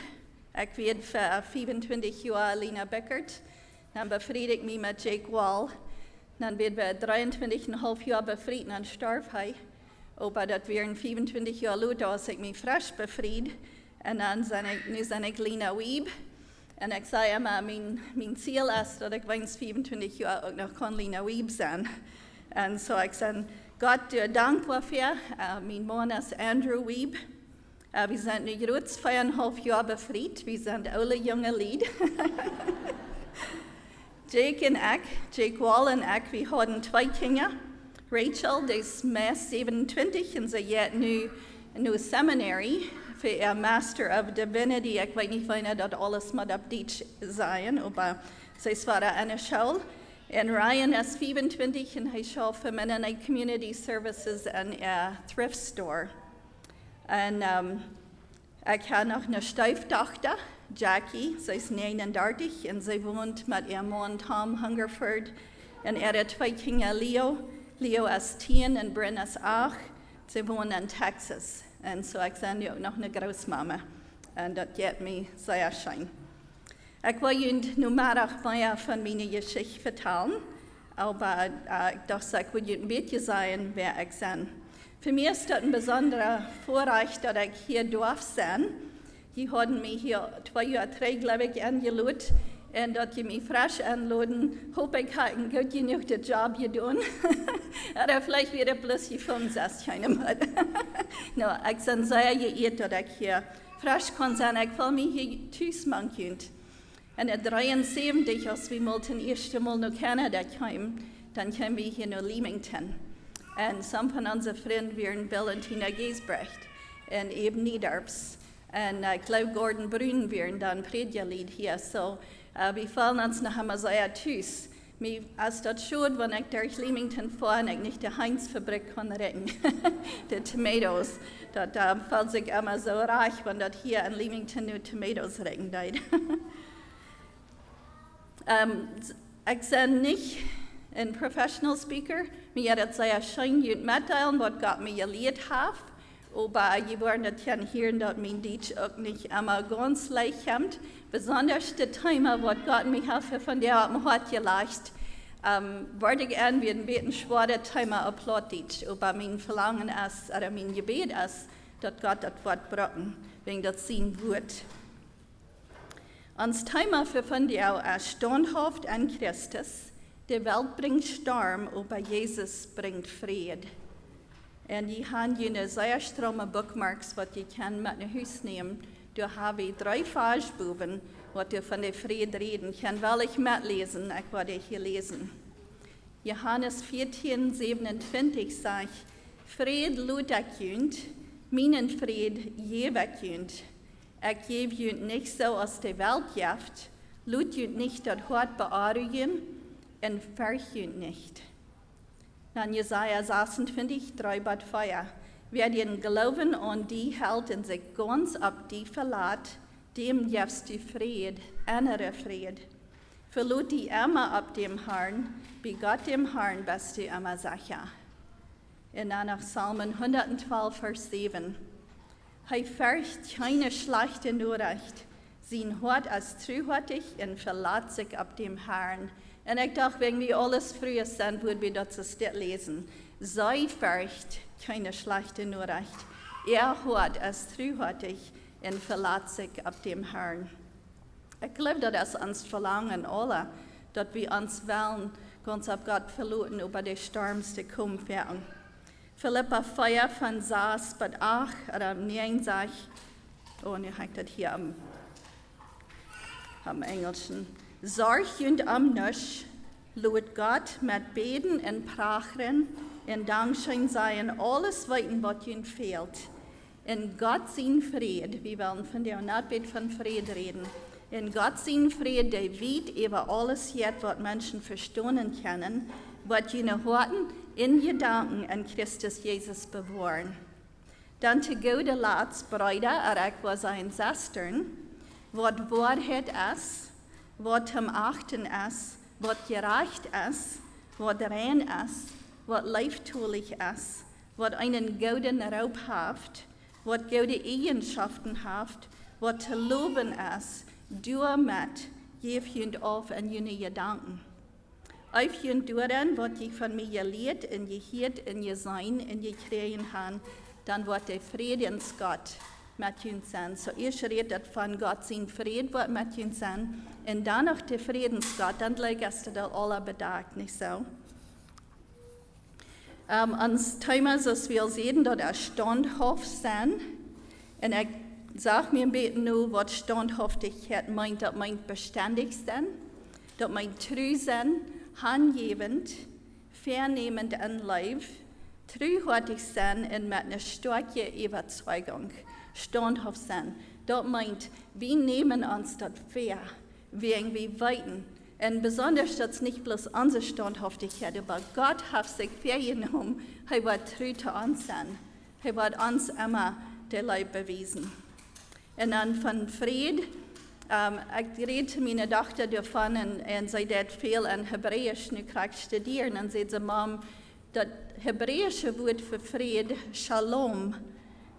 Ich werde für 25 Jahre Lina Bickert. Dann befriede ich mich mit Jake Wall. Dann werden wir 23,5 Jahre befrieden und sterben. Aber das wären 25 Jahre later, als ich mich frisch befriede. Und dann bin ich Lina Wieb. Und ich sage immer, mein Ziel ist, dass ich wenigstens 25 Jahre auch noch Lina Wieb sein kann. Und so ich sage, Gott dankbar für. Mein Mann ist Andrew Wieb. Wir sind nicht gut 2,5 Jahre befrieden. Wir sind alle junge Leute. Jake Wall und ich, wir haben 2 Kinder. Rachel, die ist 27 und sie geht nu Seminary für ihr Master of Divinity. Ich weiß nicht, wann das alles mit auf Deutsch sein, aber sie ist für eine Schule. Und Ryan ist 25 und er schaut für Mennonite Community Services in a Thrift Store. Und ich habe noch eine Stieftochter, Jackie, sie ist 39 und sie wohnt mit ihrem Mann Tom Hungerford. Und hat 2 Kinder, Leo. Leo ist 10 und Bryn ist 8. Sie wohnen in Texas. Und so ich bin auch noch eine Großmama. Und das geht mir sehr schön. Ich will Ihnen nur mehr von meiner Geschichte erzählen. Aber ich dachte, ich will Ihnen ein bisschen sagen, wer ich bin. Für mich ist das ein besonderer Vorrecht, dass ich hier sein darf. Die haben mich hier 2 Jahre, 3, glaube ich, eingeladen. Und dass sie mich frisch anladen, hoffe ich, habe einen gut genug den Job getan. Oder vielleicht wieder bloß die 65 einmal. No, ich bin sehr geehrt, dass ich hier frisch kann sein. Ich will mich hier tschüss machen. Und in 73, als wir mal das erste Mal nach Kanada kamen, dann kamen wir hier nach Leamington. Und some von unseren Freunden waren Bill und Tina Giesbrecht und eben Niederps. Und ich glaube, Gordon Brun waren dann Predigerlied hier. So, wir fallen uns noch einmal sehr tschüss. Als das schon, wenn ich durch Leamington fahre und ich nicht die Heinz-Fabrik kann retten, die Tomatoes, da fällt sich immer so reich, wenn das hier in Leamington nur Tomatoes retten geht. Ich bin nicht ein Professional Speaker. Mir hat es sehr schön mitteilen, was Gott mir gelehrt hat. Aber ich werde das hören, dass mein Deutsch auch nicht immer ganz leicht kommt. Besonders das Thema, was Gott mir von der am Hart gelegt würde ich gerne wie ein bisschen schweres Thema auf Plattdeutsch. Aber mein Verlangen ist, oder mein Gebet ist, dass Gott das Wort brauchen, wenn das sein wird. Das Thema für von der ist standhaft an Christus. Die Welt bringt Sturm, aber Jesus bringt Fried. Und ich habe eine sehr stramme Bookmarks, was ich kann mit nach Hause nehmen. Da habe ich 3 Versbuben, was ich von der Fried reden kann, weil ich mitlesen, ich werde hier lesen. Johannes 14, 27 sagt, Fried lud ich jünd, meinen Fried gebe ich jünd. Ich gebe jünd nicht so aus der Welt jaft, lud jünd nicht das Hort bearrugen und verch jünd nicht. Dann Jesaja 26, 3-4. Wer den Glauben an die hält und sich ganz ab die verlässt, dem gibst du Fried, innere Fried. Verlut die immer ab dem Herrn, bei Gott dem Herrn bist du immer sicher. Und dann nach Psalmen 112, Vers 7. Er fürcht keine schlechte Nachricht. Sein Hort ist treuhärtig und verlässt sich ab dem Herrn. Und ich dachte, wenn wir alles früher sind, würden wir das lesen. Sei fürcht keine schlechte Nachricht. Hort ist treuhärtig und verlässt sich ab dem Herrn. Ich glaube, das ist uns Verlangen alle, dass wir uns wollen, ganz auf Gott verlassen, über die Sturms, die kommen werden. Philippa 4 von 6 bis 8, oder 9 sagt, oh, ich habe das hier am Englischen. Sorg und am Nisch, lud Gott mit Beten und Prachen und Dankschein sein, alles weiten, was ihnen fehlt. In Gott sein Fräd, wir wollen von der Aunbädunk von Fräd reden. In Gott sein Fräd, der weit über alles jetzt, was Menschen verstehen können, was jene Horten in Gedanken an Christus Jesus bewahren. Dann zu gute Laats, Brüder, ich was ein Sestern, was Wahrheit ist, was zum Achten ist, was gerecht ist, was rein ist, was leiftulich ist, was einen guten Raub hat, was gute Eigenschaften hat, was zu loben ist, du mit, gib jünd auf an jene Gedanken. Auf jünd duren, was ich von mir gelehrt, in je hiert, in je sein, in je kriegen han, dann wird der Friedensgott mit jünd sein. So ich redet von Gott sein Fried, wird mit jünd sein, und dann noch der Friedensgott, dann legst du da alle bedacht, nicht so? Ans Thema, dass wir sehen, dass er standhaft sind. Und ich sage mir ein bisschen nur, was Standhaftigkeit meint. Das meint beständig sein, das meint treu sein, handgebend, vernehmend in Life, treuhärtig sein und mit einer starken Überzeugung. Standhaft sein. Das meint, wir nehmen uns das fair, wir irgendwie weiten. Und besonders, dass nicht bloß unsere Standhaftigkeit, aber Gott hat sich vorgenommen, er wird treu zu uns sein. Er wird uns immer der Leib bewiesen. Und dann von Fräd, ich rede zu meiner Tochter davon, und sie hat viel in Hebräisch nu studieren, und sie sagt, Mom, das hebräische Wort für Fried, Shalom,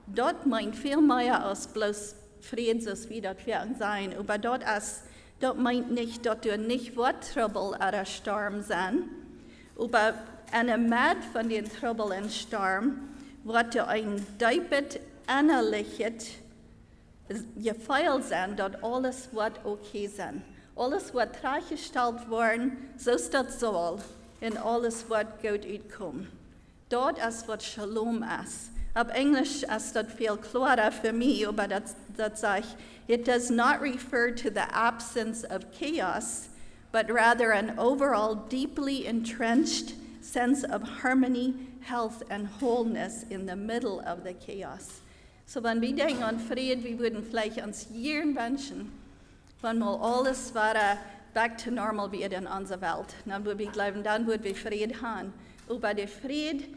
dort meint viel mehr als bloß Fried, so wie das werden sein, aber dort ist, das meint nicht, dass du nicht wird Trouble oder Sturm sein, aber eine Mad von den Trouble und Sturm wird du ein deipet innerliches Gefühl sein, dass alles wird okay sein. Alles wird dargestellt worden, so ist das soll, und alles wird gut auskommen. Dort ist, was Shalom ist. Auf Englisch ist das viel klarer für mich, aber das sage ich, it does not refer to the absence of chaos, but rather an overall deeply entrenched sense of harmony, health, and wholeness in the middle of the chaos. So wenn wir denken an Fried, wir würden vielleicht uns jeden wünschen, wenn mal alles wäre back to normal wird in unserer Welt. Dann würde ich glauben, dann würden wir Fried haben. Aber der Fried,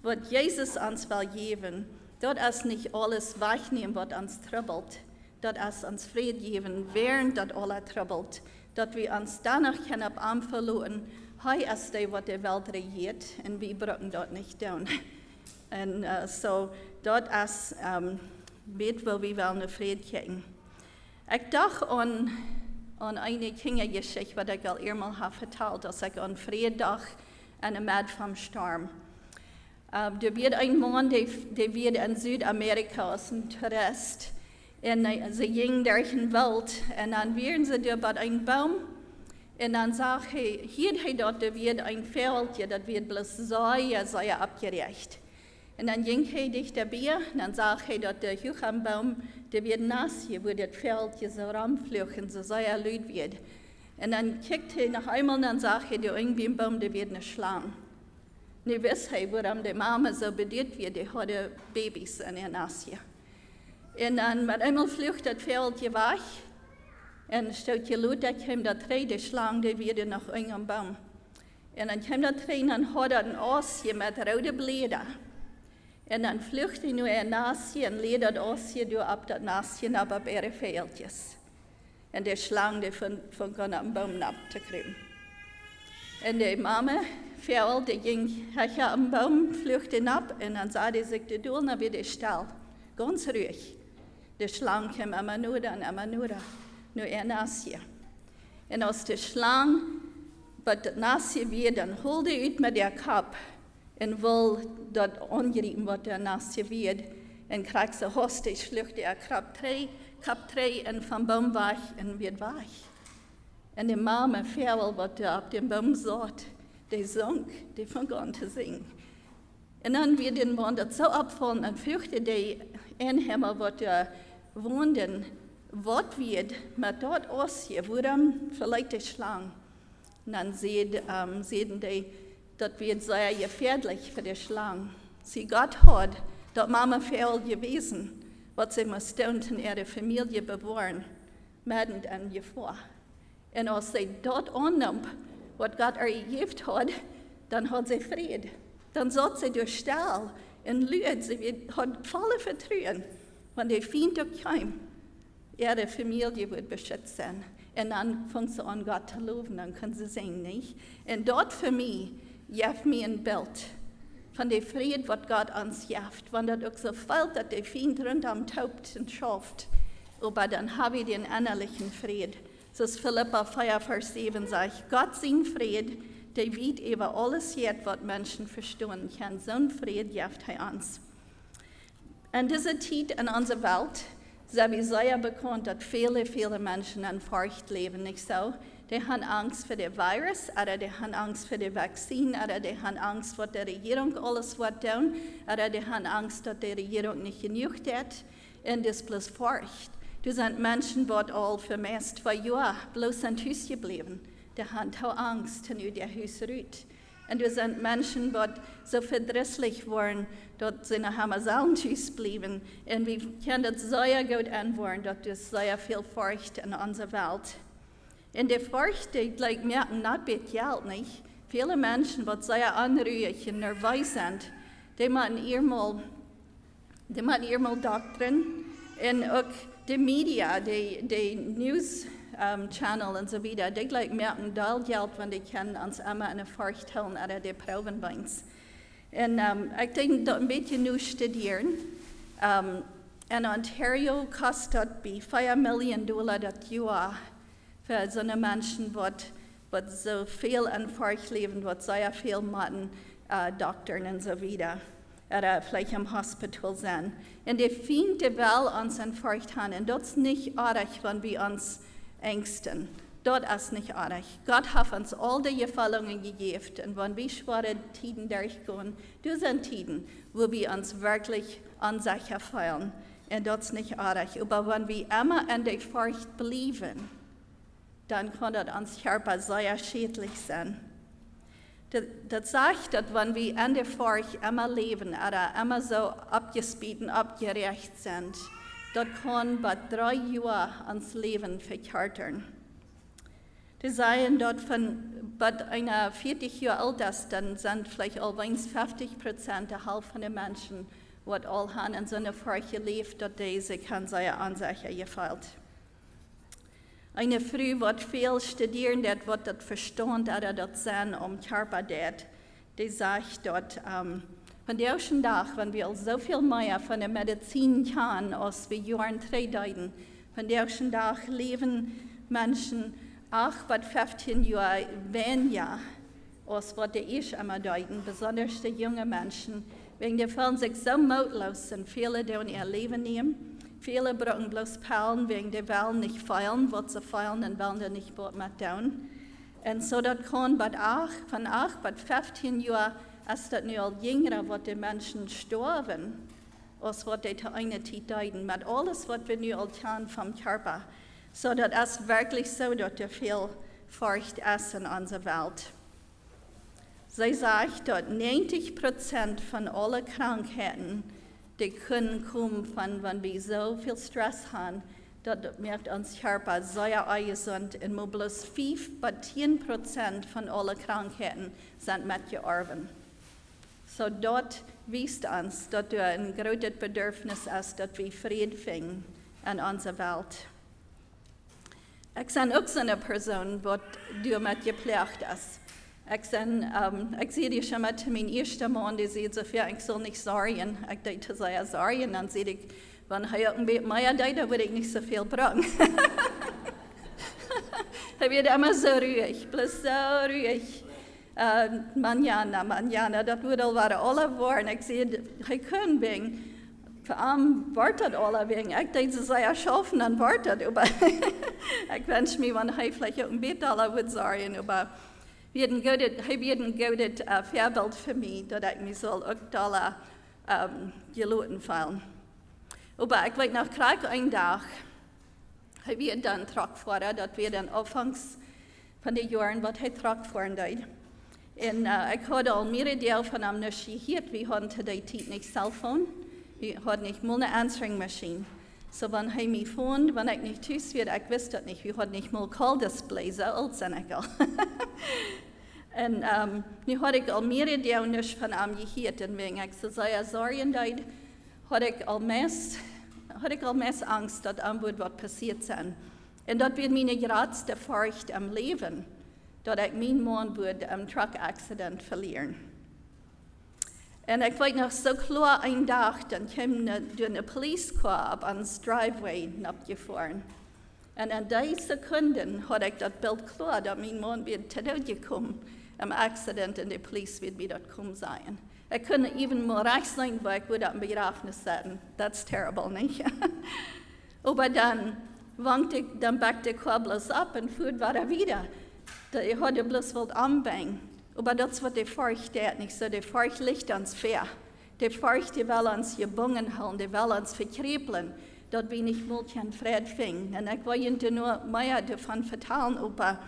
was Jesus uns will geben, dort ist nicht alles wegnehmen, was uns troubled. Dort ist uns Fried geben, während das alles troubled. Dass wir uns danach können verloren, hey ist der, was die Welt regiert, und wir brauchen dort nicht tun. Und so, dort ist, wo wir wollen Fried kriegen. Ich dachte an eine Kindergeschichte, die ich al einmal habe vertellt, als ich an Frues Dach eine Mad vom Sturm. Da wird ein Mann, der wird in Südamerika als ein Tourist. Und sie gingen durch den Wald und dann waren sie da bei einem Baum und dann sagt er, hier dort wird ein Feld, das wird bloß sei abgerecht. Und dann ging er dicht dabei und dann sagt er, dass der Juch am Baum, der wird nass, hier wo das Feld so rumfliegen, so sei laut wird. Und dann kickt er noch einmal und dann sagt er, irgendwie im Baum, der wird eine Schlange. Und wisst ihr, warum die Mama so bedient wird, die hat Babys in der Nase. Und dann mit einmal flücht das Feld weg. Und statt gelut, da kam der Träger, die Schlange, die wieder nach irgendeinem Baum. Und dann kam der Träger und hat ein Osje mit roten Blättern. Und dann flücht er nur ein Nase und lädt das Osje durch ab das Nase ab auf ihre Feldjes. Und die Schlange, die von am Baum abzukriegen. Und die Mama, Fäll, die ging am Baum, flüchtet ab und dann sah die sich die Dürr, dann wird die still. Ganz ruhig. Die Schlange kam immer nur, nur ein Nase. Und aus der Schlange, was das Nase wird, dann holt er mit der Kopf und will dort angreifen, was der Nase wird. Und kriegt so hostig, schlüchtet er Kopf drei und vom Baum weg und wird weg. Und die Mama, Fäll, was da auf dem Baum saß, die sang, die fing an zu singen. Und dann wird den Mann das so abfallen und fürchtet die Einheimer, was da wohnen, was wird mit dort aussehen, woran vielleicht die Schlange. Und dann sehen die, das wird sehr gefährlich für die Schlange. Sie Gott hat dat Mama veel gewesen, wat ze moest doen in ihre Familie bewahren, midden en je voor. En als ze dat annimmt, wat God er gegeven had, dan had ze vrede. Dan zat ze door stil en luid. Ze had volle vertrouwen. Want die vindt ook heim. Ihre Familie wird beschützt sein. En dan fängt ze an Gott te loven, dan kan ze zeggen, niet? En dat voor mij geeft mij een beeld van de vrede wat God ons geeft. Want dat ook zo valt dat de vriend rondom taubt en schaft. Aber dan heb je den innerlichen vrede. Zoals Philippa 4, vers 7 zegt, Gott zijn vrede, der weet über alles jetzt, wat mensen verstaan kan. Zo'n vrede geeft hij ons. In deze tijd in onze wereld zijn we zeer bekend dat viele mensen in furcht leven, niet zo? Die hebben angst voor de virus, oder die hebben angst voor de vaccine, oder die hebben angst wat de regering alles wordt doen, oder die hebben angst dat de regering niet genoeg doet. En dat is bloos furcht. Er zijn mensen die al voor meest 2 jaar bloos in het huis gebleven. Die hebben heel angst nu der huis uit. En er zijn mensen die zo verdrießlich worden dat ze naar Amazon thuis blijven. En we kunnen dat zeer goed aanvoeren dat er zeer veel furcht in onze wereld. En de furcht, die gelijk merken, niet bij het geld niet. Viele mensen die zeer onruhig en nerveus zijn, die moeten eenmaal dokteren. En ook de media, de news channel en zo wieder, die gelijk merken dat geld, want die kunnen ons allemaal in een furcht houden, oder die proeven bij ons. En ik denk dat een beetje nu studeren. In Ontario kost dat bij $4 million dat jaar voor zo'n mensen wat zo veel in furcht leven, wat zeer veel moeten dokteren en zo wieder. Oder vielleicht im Hospital sein. Und die finden wel uns in furcht haben. Und das ist nicht artig, wenn wir uns ängsten. Das ist nicht artig. Gott hat uns all die Gefallungen gegeben. Und wenn wir schwere Tiden durchgehen, das sind Tiden, wo wir uns wirklich unsicher fühlen. Und das ist nicht artig. Aber wenn wir immer in der Furcht bleiben, dann kann das uns Körper sehr schädlich sein. Das sagt, dass wenn wir in der Furcht immer leben oder immer so abgespielt, abgerecht sind, das kann bei 3 Jahren ans Leben verkürzen. Die sagen, dass wenn einer 40 Jahre alt ist, dann sind vielleicht allweils 50% der Hälfte von den Menschen, die all haben in so einer Furcht gelebt, dass diese kann sehr unsicher gefällt. Eine Frau, die viel studieren, die das verstehen, oder das sein Körper hat, die sagt, dass von der ersten Tag, wenn wir so viel mehr von der Medizin kennen, als wir Jahren treten, von der ersten Tag leben Menschen 8 bis 15 Jahre weniger, als was die ich immer deuten, besonders die jungen Menschen, wegen die fühlen sich so mutlos und viele, die ihr Leben nehmen. Viele brauchen bloß Perlen, wegen der wollen nicht feiern, was sie feiern, und wollen nicht mit tun. Und so das kann von 8 bis 15 Jahren, als das nur jüngere, was die Menschen sterben, als was die zu einer Zeit leiden, mit alles, was wir nur tun vom Körper. So das ist wirklich so, dass da viel Furcht ist in unserer Welt. Sie sagt, dass 90% von allen Krankheiten, die können kommen von, wenn wir so viel Stress haben, das macht uns Körper sehr ungesund. Und nur bloß 5 bis 10% von allen Krankheiten sind mitgeerbt. So dort weist uns, dass da ein großes Bedürfnis ist, dass wir Frieden finden in unserer Welt. Ich bin auch so eine Person, die damit geprägt ist. Ich sehe die schon mal zu meinem ersten Mann, die sagt so viel, ich soll nicht sorgen. Ich dachte, soll ja sorgen, dann sehe ich, wenn er ein bisschen mehr tut, dann würde ich nicht so viel brauchen. Er wird immer so ruhig, bloß so ruhig. Manjana, das würde alle worden. Ich sehe, ich kann wegen, vor allem wartet alle wegen. Ich denke, sie sei ja schaffen und wartet, aber ich wünsche mir, wenn er vielleicht auch ein bisschen alle würde sorgen, aber er wird ein gutes Vorbild für mich, dass ich mich auch alle geloten fallen. Aber ich weiß noch, gleich einen Tag, er wird dann Truckfahrer, das wird dann anfangs von den Jahren, was er Truckfahren tut. Und ich hatte all mehrere Teile von ihm nicht gehört, wir hatten zu der Zeit nicht Cellphone. Ich hatte nicht mal eine Anstrengmaschine. So, wenn ich mich fand, wenn ich nicht tüß wird, ich wusste das nicht. Wir hatten nicht mal Call-Display, so alt sind ich al. Und nu hatte ich al mehrere Jahre von ihm gehört. Und wegen ich so sehr Sorgen hatte, hatte ich al meist Angst, dass irgendwas was passiert sein. Und das wird meine größte Furcht am Leben, dass ich meinen Mann würde am Truck-Accident verlieren. Und ich weiß noch so klar einen Tag, dann kam eine Polizeicar auf ans Driveway abgefahren. Und in 3 Sekunden hatte ich das Bild klar, dass mein Mann wird zu Tode gekommen am Accident und die Polizei wird wieder kommen sein. Ich konnte even mal rechts sein, weil ich würde am Begrafnis sein. That's terrible, nicht? Aber dann backte die Car bloß ab und fuhr weiter wieder. Ich hatte bloß was anbringen. Aber das war die Furcht, die nicht so. Die Furcht liegt ans Pferd. Die Furcht, die will uns gebunden halten, die will uns verkribbeln. Dort bin ich mal kein Fräd fing. Und ich wollte nur mehr davon vertellen, aber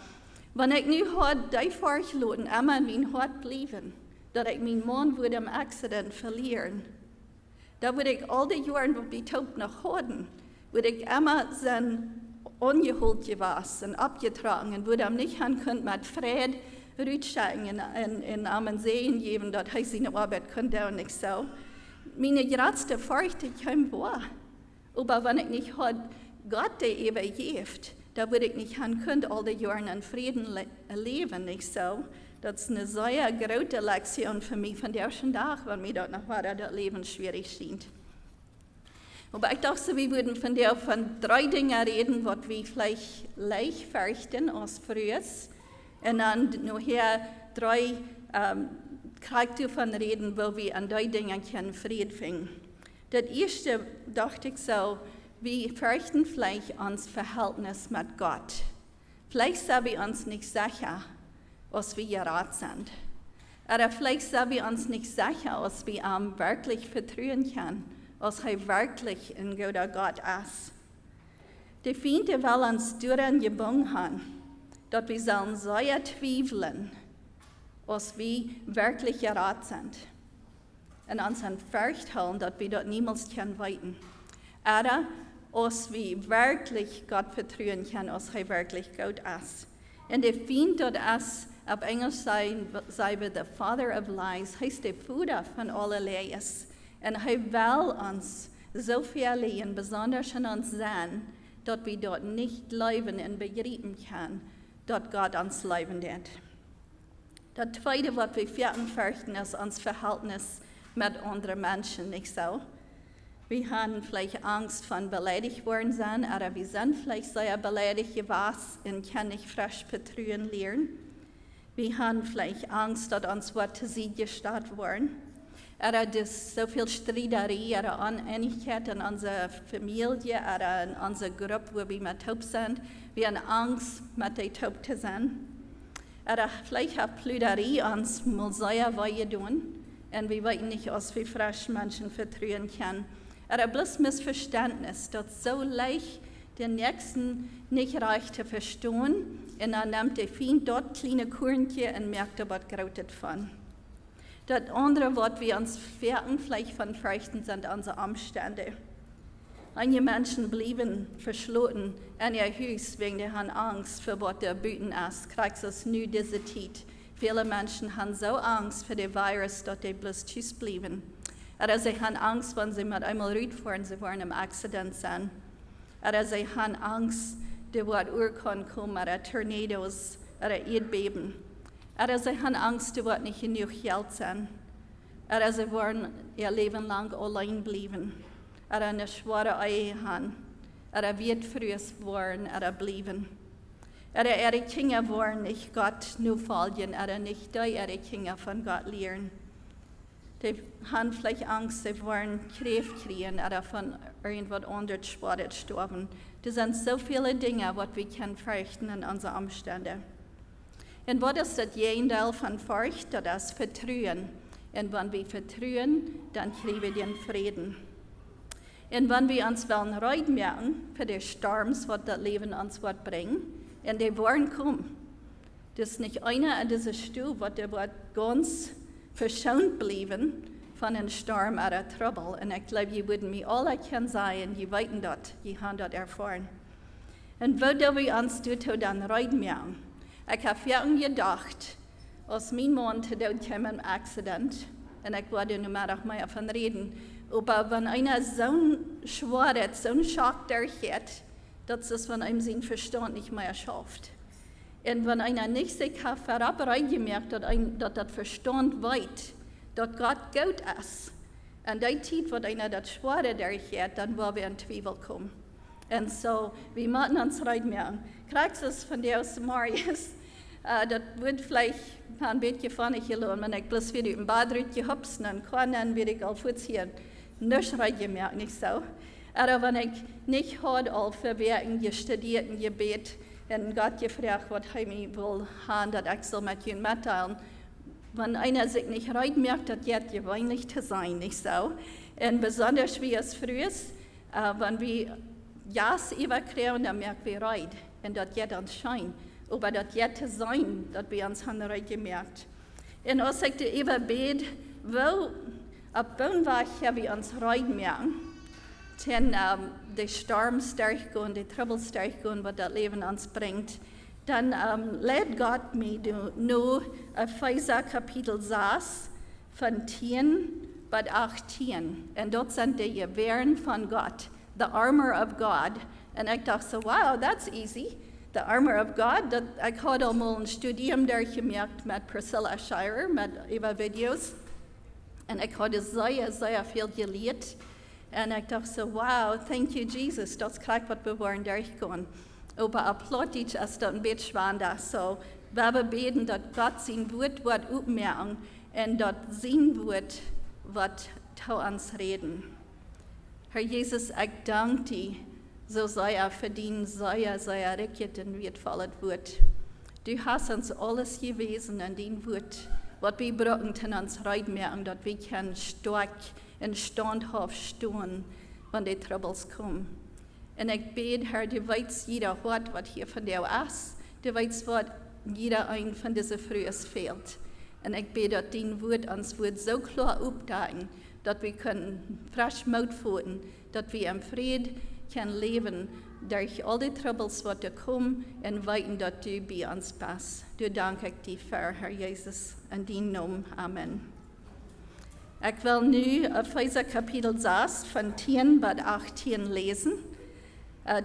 wenn ich nu die Furcht lassen, immer in mein Hart bleiben, dass ich meinen Mann würde am Accident verlieren, da würde ich all die Jahre, wo ich tot noch hatten, würde ich immer sein ungeholt gewesen und abgetragen und würde ihm nicht können mit Fräd rübersteigen in armen Seen geben, dass er seine Arbeit könnte und nicht so. Meine größte Furcht kam vor. Aber wenn ich nicht Gott der ewig gibt, da würde ich nicht können, all die Jahre in Frieden leben, nicht so. Das ist eine sehr große Lektion für mich von der ersten Tag, weil mir dort noch weiter das Leben schwierig schien. Aber ich dachte, wir würden von 3 Dingen reden, was wir vielleicht leicht fürchten aus Frues. Und dann nachher 3 Charakter davon reden, wo wir an 3 Dingen keinen Frieden finden. Das erste dachte ich so, wir fürchten vielleicht uns Verhältnis mit Gott. Vielleicht sind wir uns nicht sicher, was wir gerat sind. Oder vielleicht sind wir uns nicht sicher, was wir ihm wirklich vertrauen können, was er wirklich ein guter Gott ist. Die Feinde will uns daran gebunden haben, dass wir sollen sehr zweifeln, was wir wirklich gerat sind. Und uns an Furcht halten, dass wir dort niemals können weiten. Oder, was wir wirklich Gott vertrauen können, was er wirklich gut ist. Und der Feind dort ist, auf Englisch sagen wir, the Father of Lies, heißt der Vater von allen Lehrs. Und er will uns so viel lehren, besonders in uns sein, dass wir dort nicht leben und begreifen können, dass Gott uns leben wird. Das Zweite, was wir fürchten, ist unser Verhältnis mit anderen Menschen, nicht so? Wir haben vielleicht Angst von beleidigt worden sein, oder wir sind vielleicht sehr beleidigt gewesen und können nicht frisch vertrauen lernen. Wir haben vielleicht Angst, dass uns Worte sie gestartet worden. Oder dass so viel Streiterie oder Uneinigkeit in unserer Familie oder in unserer Gruppe, wo wir mit taub sind. Wir haben Angst, mit der taub zu sein. Oder vielleicht hat Plüderie uns mal sehr weh tun. Und wir wissen nicht, was wir frisch Menschen vertrauen können. Oder bloß Missverständnis, das so leicht den Nächsten nicht recht zu verstehen. Und dann nimmt der Feind dort kleine Kornchen und merkt, was grautet von. Das andere, was wir uns vielleicht von fürchten, sind unsere Umstände. Einige Menschen blieben verschlossen in ihr Haus wegen der Angst für was der Büten ist. Kriegst es nur diese Zeit. Viele Menschen haben so Angst vor dem Virus, dass sie bloß tschüss blieben. Oder sie haben Angst, wenn sie mit einmal rüberfahren, sie wollen im Accident sein. Oder sie haben Angst, dass Urkon kommen, oder Tornados, oder Erdbeben. Oder sie haben Angst, dass nicht genug Geld sein. Oder sie wollen ihr Leben lang allein bleiben. Oder eine schwere Ehe haben. Oder wird frühes worden, oder bleiben. Oder ihre Kinder wollen nicht Gott nur folgen, oder nicht ihre Kinder von Gott lernen. Die haben vielleicht Angst, sie wollen Kräfte kriegen oder von irgendwas anderes Schwarzes sterben. Das sind so viele Dinge, was wir können fürchten in unseren Umständen. Und was ist das Gegenteil von Furcht? Das ist Vertrauen. Und wenn wir vertrauen, dann kriegen wir den Frieden. Und wenn wir uns reut merken für die Sturms, was das Leben uns bringt, und die wollen kommen. Das ist nicht einer an dieser Stuhl, was der wird ganz verschont bleiben von einem Sturm oder Trouble. Und ich glaube, ihr würden mir alle kennen sein, die weten das, die haben das erfahren. Und wo wir uns dann reden werden, ich habe vorhin gedacht, als mein Mann zu tun kam im Accident, und ich wollte nicht mehr davon reden, aber wenn einer so ein Schwarz, so einen Schock durchgeht, dass es von einem seinen Verstand nicht mehr schafft. Und wenn einer nicht sich vorab reingemerkt hat, dass das Verstand weiß, dass Gott gut ist, und die Zeit, wo einer das Schwere durchgeht, dann war wir in Zweifel kommen. Und so, wir müssen uns reinmerken. Kriegst du es von dir aus Morjen? Das wird vielleicht ein bisschen funny gelaufen, wenn ich bloß wieder im Bad gehopst dann kann, dann werde ich auch fortziehen. Nicht reingemerkt, nicht so. Aber wenn ich nicht heute all verwerken, gestudiert und gebet, und Gott gefragt, was er mir will haben, dass ich so mit ihnen mitteilen, wenn einer sich nicht reinmerkt, das jetzt gewöhnlich zu sein, nicht so. Und besonders wie es früh ist, wenn wir Jas überkriegen, dann merken wir rein. Und das jetzt uns scheint. Aber das jetzt zu sein, das wir uns haben gemerkt. Und als ich die überbet, wo, ab wann war ich, habe wir uns reinmerken, denn die Sturm stark gehen, die Trouble stark gehen, was das Leben uns bringt, dann lädt Gott mich nur Epheser Kapitel 6 von 10 bis 18. Und dort sind die Jewäaren von Gott, the armor of God. Und ich dachte so, wow, that's easy. The armor of God. Ich hatte einmal ein Studium durchgemerkt mit Priscilla Schreier, mit ihrer Videos. Und ich hatte sehr, sehr viel gelernt. Und ich dachte so, wow, thank you, Jesus, das kriegt, was wir wollen durchgehen. Aber applaudlich ist das ein bisschen schwer. So, wir beten, dass Gott sein Wort wird aufmerken und dass sein Wort wird zu uns reden. Herr Jesus, ich danke dir, so sehr für dein sehr, sehr richtiges und wertvolles Wort. Du hast uns alles gewesen in dein Wort, was wir brauchen, zu uns reinmerken, dass wir stark und standhaft stehen, wenn die Troubles kommen. Und ich bete, Herr, du weißt jeder Wort, was hier von dir ist. Du weißt, was jeder ein von diesen Frühes fehlt. Und ich bete, dass dein Wort uns wird so klar auftragen, dass wir können frisch Mut finden, dass wir im Frieden können leben, durch all die Troubles, die da kommen, und weiten, dass du bei uns bist. Du danke ich dir für, Herr Jesus, in deinem Namen. Amen. Ich will nu Epheser Kapitel 6 von 10 bis 18 lesen.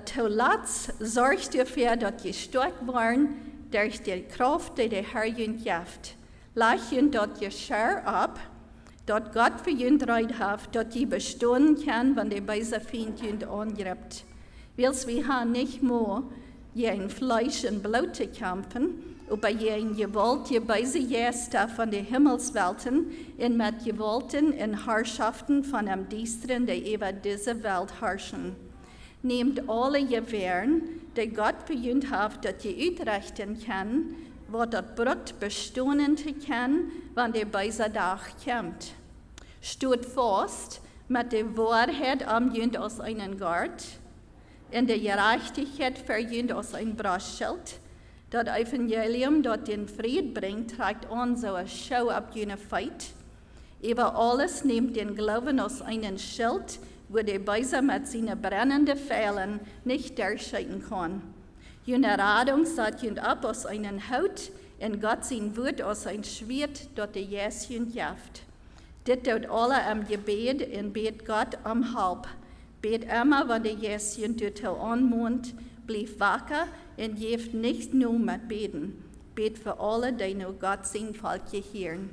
Zuletzt sorgt dafür, dass ihr stark waren durch die Kraft, die der Herr ihnen gibt. Lasst ihnen dort ihr Schar ab, dass Gott für ihnen Treut hat, dass die bestehen kann, wenn die böse Feind ihnen angreift. Weil wir haben nicht mehr gegen Fleisch und Blut zu kämpfen, aber gegen Gewalt, die böse Geister von den Himmelswelten und mit Gewalten und Herrschaften von dem Düsteren, die über diese Welt herrschen. Nehmt alle Jewäaren, die Gott bejunt hat, dass ihr uitrichten kann, was das Brot bestehen kann, wenn der böse Tag kommt. Steht fast mit der Wahrheit amjunt aus einem Gard, in der Gerechtigkeit verjunt aus einem Brustschild. Das Evangelium, das den Fried bringt, trägt an so eine Schau ab jene Feit. Über alles nehmt den Glauben aus einem Schild, wo der Böse mit seinen brennenden Pfeilen nicht durchschreiten kann. Jene Radung sagt jünd ab aus einem Haut, und Gott sein Wort aus ein Schwert, das der Jesus jünd jaft. Dit tut alle am Gebet und bet Gott am Halb. Bet immer, wenn der Jesus jünd tut anmond, blieb wacker und jeft nicht nur mit beten. Bet für alle, die nur Gott sein Volk hören.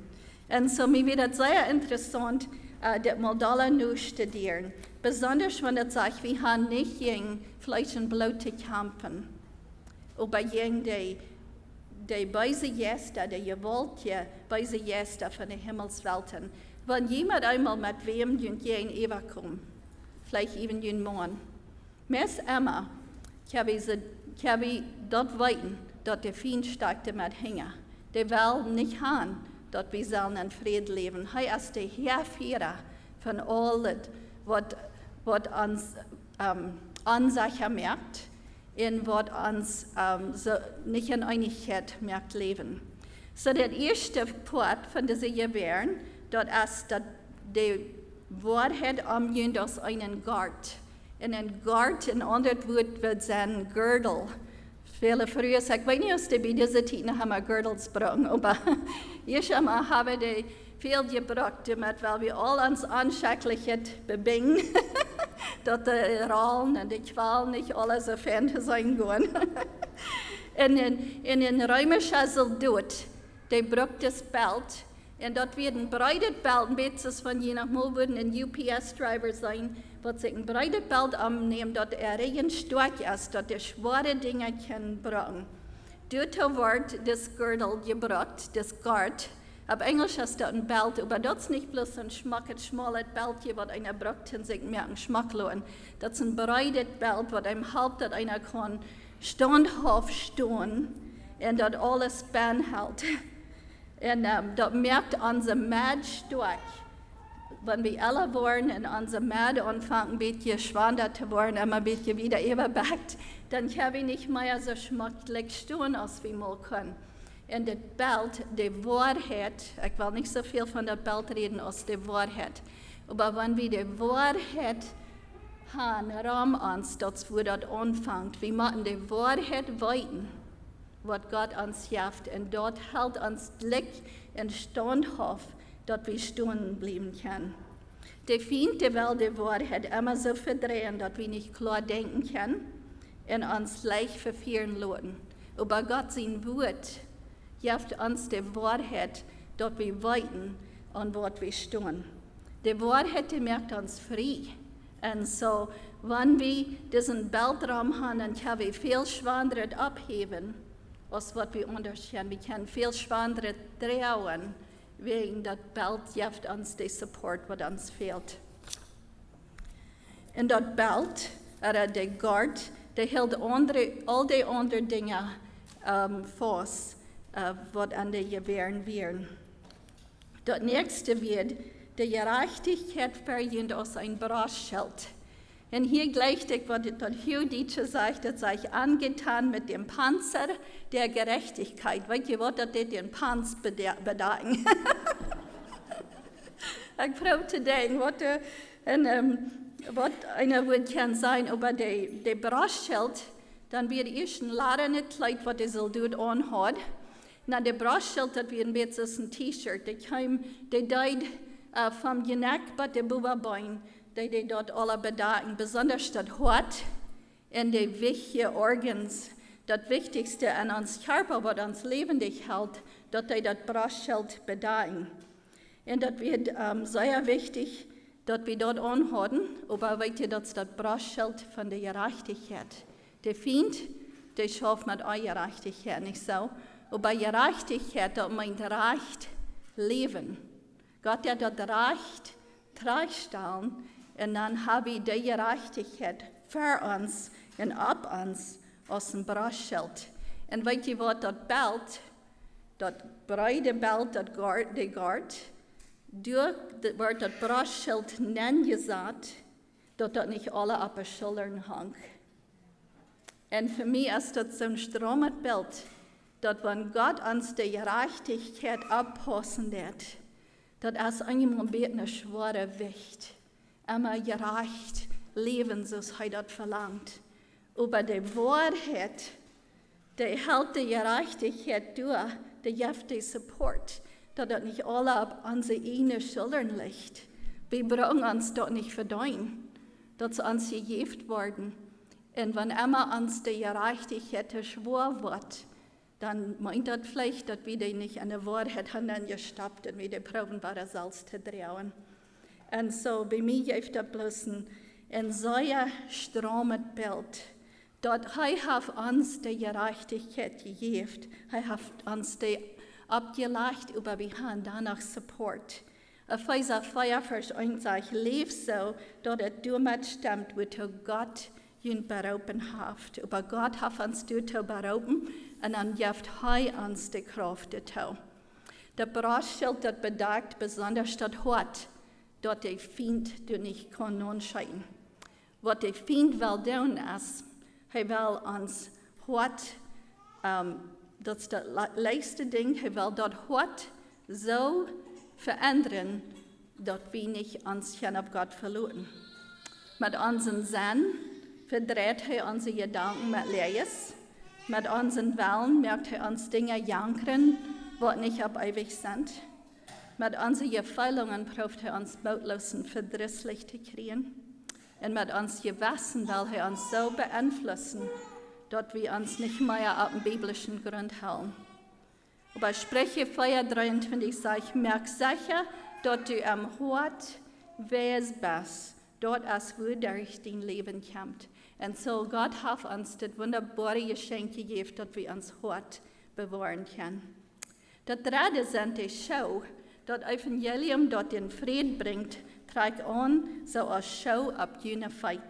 Und so mir wird es sehr interessant, das mal da nur studieren. Besonders wenn es sagt, wir haben nicht gegen Fleisch und Blut zu kämpfen, aber gegen die böse Geister, die gewaltige böse Geister von den Himmelswelten. Wenn jemand einmal mit wem gegen Eva kommt, vielleicht even gegen Mann, meist immer, kann ich dort weiten, dass der Feind stark damit hängt. Der will nicht haben, dass wir sollen in Frieden leben. Er ist der Herrführer von all das, was uns Ansacher merkt und was uns so nicht in Einigkeit merkt leben. So der erste Poat von diesen Jewäaren, dort ist, dass die Wahrheit umgehend aus einem Gart. In ein Gart, in anderen Wort wird sein Gürtel. Viele früher sagen, wenn ich aus der Bibel Titen haben wir Gürtels gebraucht, aber ich habe die viel gebraucht, damit, weil wir all uns Anschaulichkeit bebingen, dass die Rollen und die Qualen nicht alle so fern sein können. in den römischen Soldat, die braucht das Belt, und dort wird ein breites Belt, ein bisschen von je nach Mal würden ein UPS-Driver sein, wird sich ein breites Belt annehmen, dort ein stark ist, dort die schwere Dinge können brauchen. Dort wird das Gürtel gebraucht, das Gart. Auf Englisch ist das ein Belt, aber das ist nicht bloß ein schmales Belt, was einer braucht und sich mehr einen Geschmack lohnt. Das ist ein breites Belt, was einem hilft, dass einer kann standhaft stehen und das alles beihält. Und das merkt unser Mad stark. Wenn wir alle waren und unser Mad anfangen, ein bisschen schwander zu werden, immer ein bisschen wieder überbackt, dann habe ich nicht mehr so schmacklich stehen, als wir mal können. Und das Bild, die Wahrheit, ich will nicht so viel von der Bild reden als die Wahrheit, aber wenn wir die Wahrheit haben, Raum uns, das wo das anfängt, wir müssen die Wahrheit weiten, was Gott uns hilft, und dort hält uns Blick und standhaft, dass wir stehen bleiben können. Die Feind will die Wahrheit immer so verdrehen, dass wir nicht klar denken können und uns leicht verführen lassen. Aber Gott sein Wort hilft uns die Wahrheit, dass wir weiten und was wir stehen. Die Wahrheit, die macht uns frei. Und so, wenn wir diesen Bildraum haben, dann können wir viel schwerer abheben, als was wir unterscheiden. Wir können viel schwerer drehen, wegen das Bild hilft uns den Support, was uns fehlt. Und das Bild, oder der Gard, der hält all die anderen Dinge fest, was an der Jewäaren wären. Das nächste wird, die Gerechtigkeit verjüngt aus ein Brachschild. Und hier gleicht ich, was das Jüdische sagt, das sei angetan mit dem Panzer der Gerechtigkeit. Weißt ihr, was das den Panzer bedeuten? Ich probiere zu denken, was einer würde kann sein, aber der Brachschild, dann wird erst ein ladene Kleid, was der Soldat anhat. Na, der Brachschild, das wird ein bisschen ein T-Shirt. Der deit vom Geneck bis der Buberbein, die dort alle bedeuten, besonders das Hort und die wichtigen Organs, das Wichtigste an uns Körper, was uns lebendig hält, dass die das Brachschild bedeuten. Und das wird sehr wichtig, dass wir dort anhalten, aber weißt ihr, das ist das Brachschild von der Gerechtigkeit. Der Feind, der schafft mit eurer Gerechtigkeit nicht so, aber Gerechtigkeit, das meint Recht, Leben. Gott hat das Recht treistellen, und dann habe ich die Gerechtigkeit für uns und ab uns aus dem Brachschild. Und weißt ihr, was das Bild, das breite Bild, das Gard, durch wird das Brachschild gesagt, dass das nicht alle auf den Schultern hängt. Und für mich ist das so ein stromes Bild, dass wenn Gott uns die Gerechtigkeit abpassen wird, das ist eigentlich eine schwere Wicht. Immer gerecht leben, so es das verlangt. Aber die Wahrheit, die hält die Gerechtigkeit durch, die gibt den Support, dass das nicht alle auf unsere eigenen Schultern liegt. Wir brauchen uns dort nicht verdient, dass uns gegeben worden. Und wenn immer uns die Gerechtigkeit schwor wird, dann meint das vielleicht, dass wir die nicht an der Wahrheit haben gestoppt und wir die proben, das selbst zu drehen. Und so, bei mir gibt das bloß ein sehr stromes Bild, dass er uns die Gerechtigkeit gegeben, hat uns die abgelegt, aber wir haben danach Support. Epheser 4, Vers 1 sagt, leb so, dass es damit stimmt, wo Gott ihn berufen hat. Aber Gott hat uns dazu berufen, und dann gibt er uns die Kraft dazu. Der Brachschild, das bedeckt besonders das Hort, dass der Feind nicht anschauen. Was der Feind will tun ist, er will uns Hort, das ist das letzte Ding, er will das Hort so verändern, dort wir nicht uns auf Gott verloren. Mit unseren Sinn verdreht er unsere Gedanken mit Leis. Mit unseren Wellen merkt er uns Dinge jankern, die nicht auf ewig sind. Mit unseren Gefällungen probt er uns mutlos und verdrießlich zu kriegen. Und mit uns Gewissen will er uns so beeinflussen, dass wir uns nicht mehr auf dem biblischen Grund halten. Aber Sprüche 4,23 sagt, merk sicher, dass du am Hort wes bist, dort als wo durch dein Leben kommt. Und so Gott hat uns das wunderbare Geschenk gegeben, dass wir uns Hort bewahren können. Das dritte sind die Show, das Evangelium, das den Frieden bringt, trägt an so als Show ab Unified.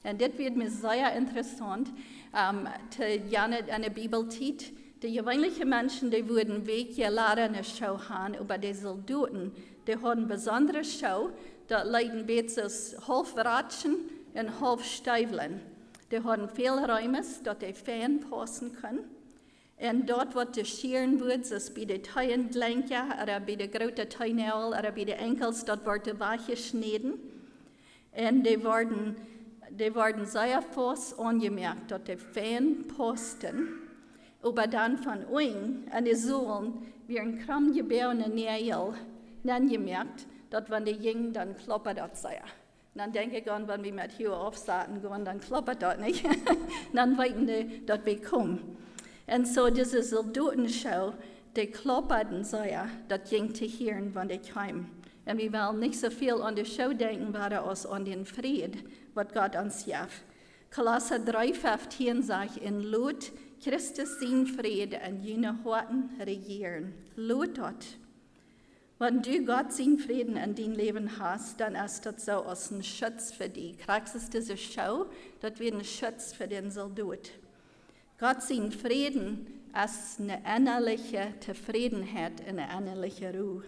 Und das wird mir sehr interessant, in der Bibel steht. Die gewöhnlichen Menschen, die wurden weggeladen eine Show haben, aber die Soldaten, die haben eine besondere Show, das leiden betes halb Ratschen und halb Steifeln. Die haben viel Räume, dass die Fan passen können. Und dort, wo die Scheren wird, ist bei den Teilengelenken oder bei den großen Teinäulen oder bei den Enkels, dort wird weiche geschnitten. Und die werden sehr fest angemerkt, dass die Fan passen. Aber dann von oben an die Sohlen werden krumm gebärende Nägel angemerkt, dass wenn die Jungen dann kloppert das sei. Dann denke ich an, wenn wir mit hier aufsaten gehen, dann kloppert das nicht. Dann weiten die, dass wir kommen. Und so diese Soldatenschau, die klopperten sei, das ging zu hören, wenn die kamen. Und wir wollen nicht so viel an die Show denken, als an den Frieden, was Gott uns gibt. Kolosser 3,15 sagt, in Lot Christus sein Friede an jene Horten regieren. Lot dort. Wenn du Gott sein Frieden in dein Leben hast, dann ist das so als ein Schutz für dich. Kriegst du diese Show, das wird ein Schutz für den Soldat. Gott sein Frieden ist eine innerliche Zufriedenheit, eine innerliche Ruhe.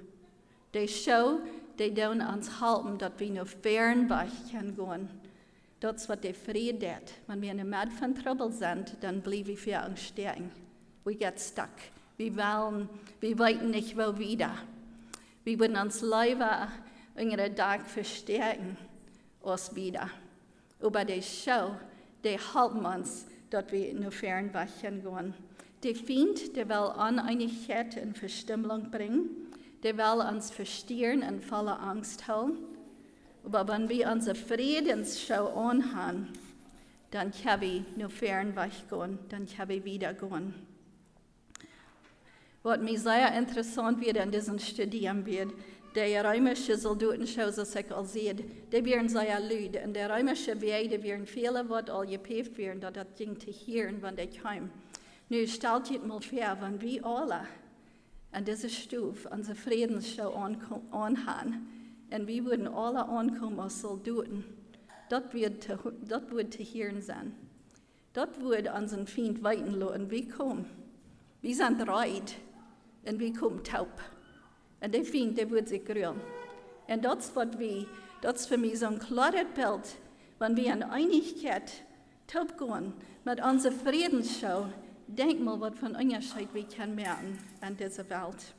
Die Show, die uns halten, dass wir noch fern weg können gehen. Das ist, was der Friede tut. Wenn wir in der Mitte von Trouble sind, dann bleiben wir uns stecken. We get stuck. Wir weiten nicht wo wieder. Wir würden uns lieber unseren Tag verstärken als wieder. Aber die Show, die halten uns, dass wir nur fern weg gehen. Der Feind, der will Uneinigkeit und Verstümmelung bringen. Der will uns verstieren und voller Angst halten. Aber wenn wir unsere Friedensschau anhaben, dann können wir nur fern weggehen, dann können wir wieder gehen. Was mir sehr interessant wird in diesem Studium wird, die römische Soldatenschau, so ich all sehe, die werden sehr laut. Und die römische Wege werden viele Worte all geprägt werden, dass das ging zu hören, wenn die kamen. Nun stellt euch mal vor, wenn wir alle an dieser Stufe unsere Friedensschau anhaben, und wir würden alle ankommen als Soldaten. Das wird zu hören sein. Das wird unseren Feind weiten lassen. Wir kommen. Wir sind reit. Und wir kommen taub. Und der Feind, der wird sich grüßen. Und das ist für mich so ein klares Bild, wenn wir in Einigkeit taub gehen, mit unserer Friedensschau. Denk mal, was von Unterschied wir können merken an dieser Welt.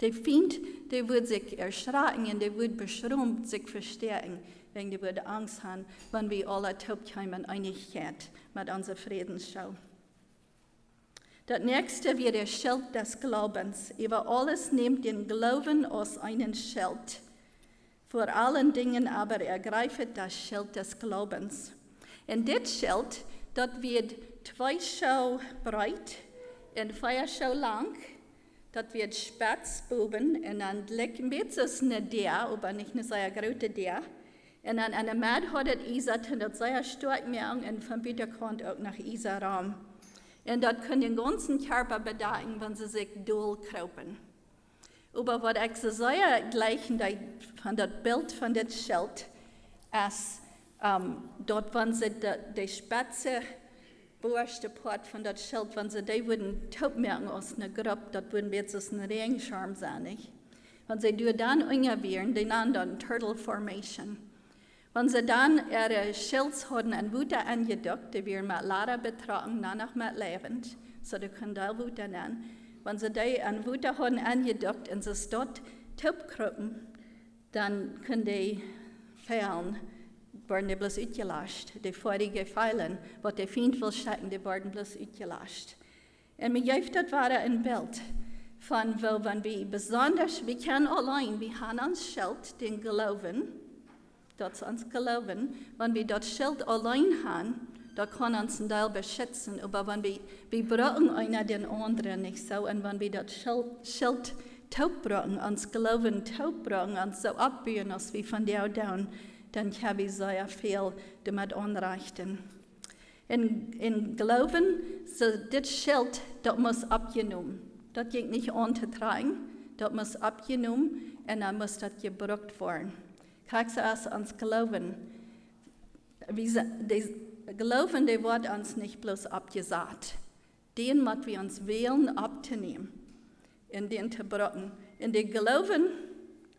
Der Feind, der wird sich erschrecken und der wird beschrumpft sich verstärken, wenn der wird Angst haben, wenn wir alle taub kommen in Einigkeit mit unserer Friedensschau. Das nächste wird der Schild des Glaubens. Über alles nimmt den Glauben als einen Schild. Vor allen Dingen aber ergreifet das Schild des Glaubens. Und das Schild, das wird 2 Schau breit und 4 Schau lang. Das wird Spitzbuben und dann liegt ein bisschen eine der, aber nicht eine sehr große der. Und dann an der Mitte hat das Isa, das sehr stark mehr und vom Büterkant auch nach Isa Raum. Und das kann den ganzen Körper bedecken, wenn sie sich durchkraupen. Aber was ich so sehr gleichen von das Bild von dem Schild ist, dort, wenn sie die spitze oberste Part von das Schild, wenn sie die würden taub merken aus einer Gruppe, das würden jetzt ein Regenschirm sein, nicht? Wenn sie dann umgehen, die nennen dann Turtle Formation. Wenn sie dann ihre Schilds haben an Wuta angedockt, die wir mit Lada betragen, danach mit Läwendje, so die können da Wuta nennen. Wenn sie die an Wuta haben angedockt und sie dort Taubgruppen, dann können die Pfeilen, werden die bloß uitgelascht. Die feurige Pfeilen, was der Feind will stecken, die werden bloß uitgelascht. Und mir geeft das war ein Bild von, wo, wenn wir besonders, wir können allein, wir haben uns Schild, den Glauben, das uns Glauben, wenn wir das Schild allein haben, da kann uns ein Teil beschützen, aber wenn wir brauchen einer den anderen nicht so, und wenn wir das Schild taub brauchen, uns Glauben taub brauchen, uns so abbauen, als wir von der down, dann haben wir sehr viel damit anrichten. In Glauben, so das Schild, das muss abgenommen. Das geht nicht anzutragen, das muss abgenommen und dann muss das gebraucht werden. Kijk so als ans Glauben. Glauben, der wird uns nicht bloß abgesagt. Den, was wir uns wählen, abzunehmen und den zu brauchen. Und den Glauben,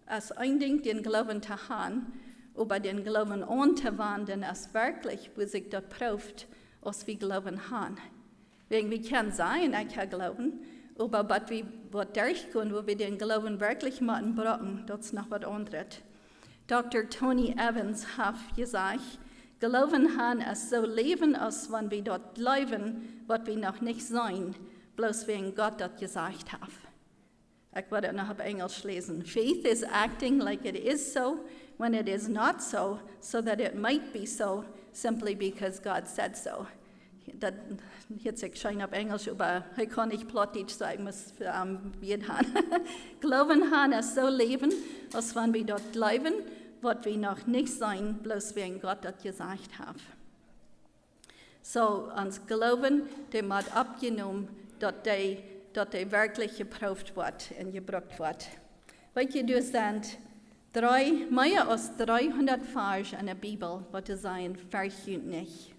als ein Ding, den Glauben zu haben, aber den Glauben anzuwenden, als wirklich, wo sich das prüft, was wir Glauben haben. Wegen wir können sagen, ich habe Glauben, aber was wir durchgehen, wo wir den Glauben wirklich machen brauchen, das ist noch was anderes. Dr. Tony Evans hat gesagt, Glauben haben ist so leben, als wenn wir dort leben, was wir noch nicht sein, bloß wegen Gott das gesagt hat. Ich werde noch auf Englisch lesen. Faith is acting like it is so, when it is not so, so that it might be so, simply because God said so. Das jetzt ich schein auf Englisch, aber ich kann nicht Plattdeutsch sagen, muss wir haben. Glauben haben ist so leben, als wenn wir dort leben, was wir noch nicht sein, bloß wegen Gott das gesagt hat. So, uns Glauben, der muss abgenommen, dass der wirklich geprüft wird und gebraucht wird. Weil du sind mehr als 300 Verse in der Bibel, was sagen, verjühnt nicht.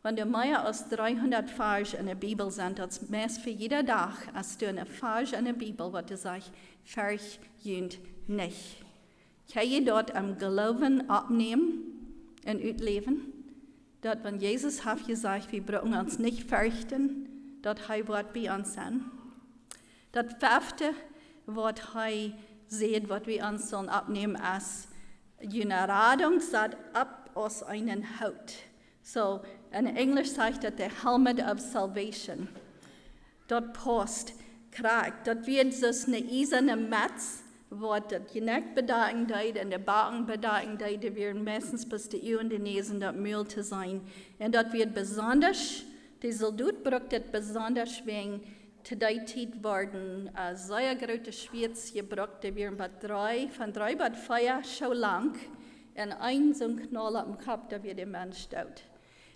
Wenn du mehr als 300 Verse in der Bibel sind, das meist für jeden Tag, als du eine Verse in der Bibel, was du sagst, verjühnt nicht. Kann je dort am Glauben abnehmen und ausleben? Dort, wenn Jesus hat gesagt, wir brauchen uns nicht fürchten, dort wird bei uns sein. Das fünfte, was er sieht, was wir uns sollen abnehmen, ist, eine Radung sagt ab aus einem Haut. So, in Englisch sagt das der Helmet of Salvation. Dort Post, Kraag, dort wird so eine eiserne Metz, wo das Geneck bedeuten und der Backen bedeuten, die werden meistens bis die Ohren die Nesen, das Müll zu sein. Und dort wird besonders, die Soldat braucht das besonders wegen, zu der Zeit worden, sehr große Schwierz gebraucht, die werden von 3 bis 4 schon lang, und ein so ein Knoll am Kopf, da wird der Mensch tot.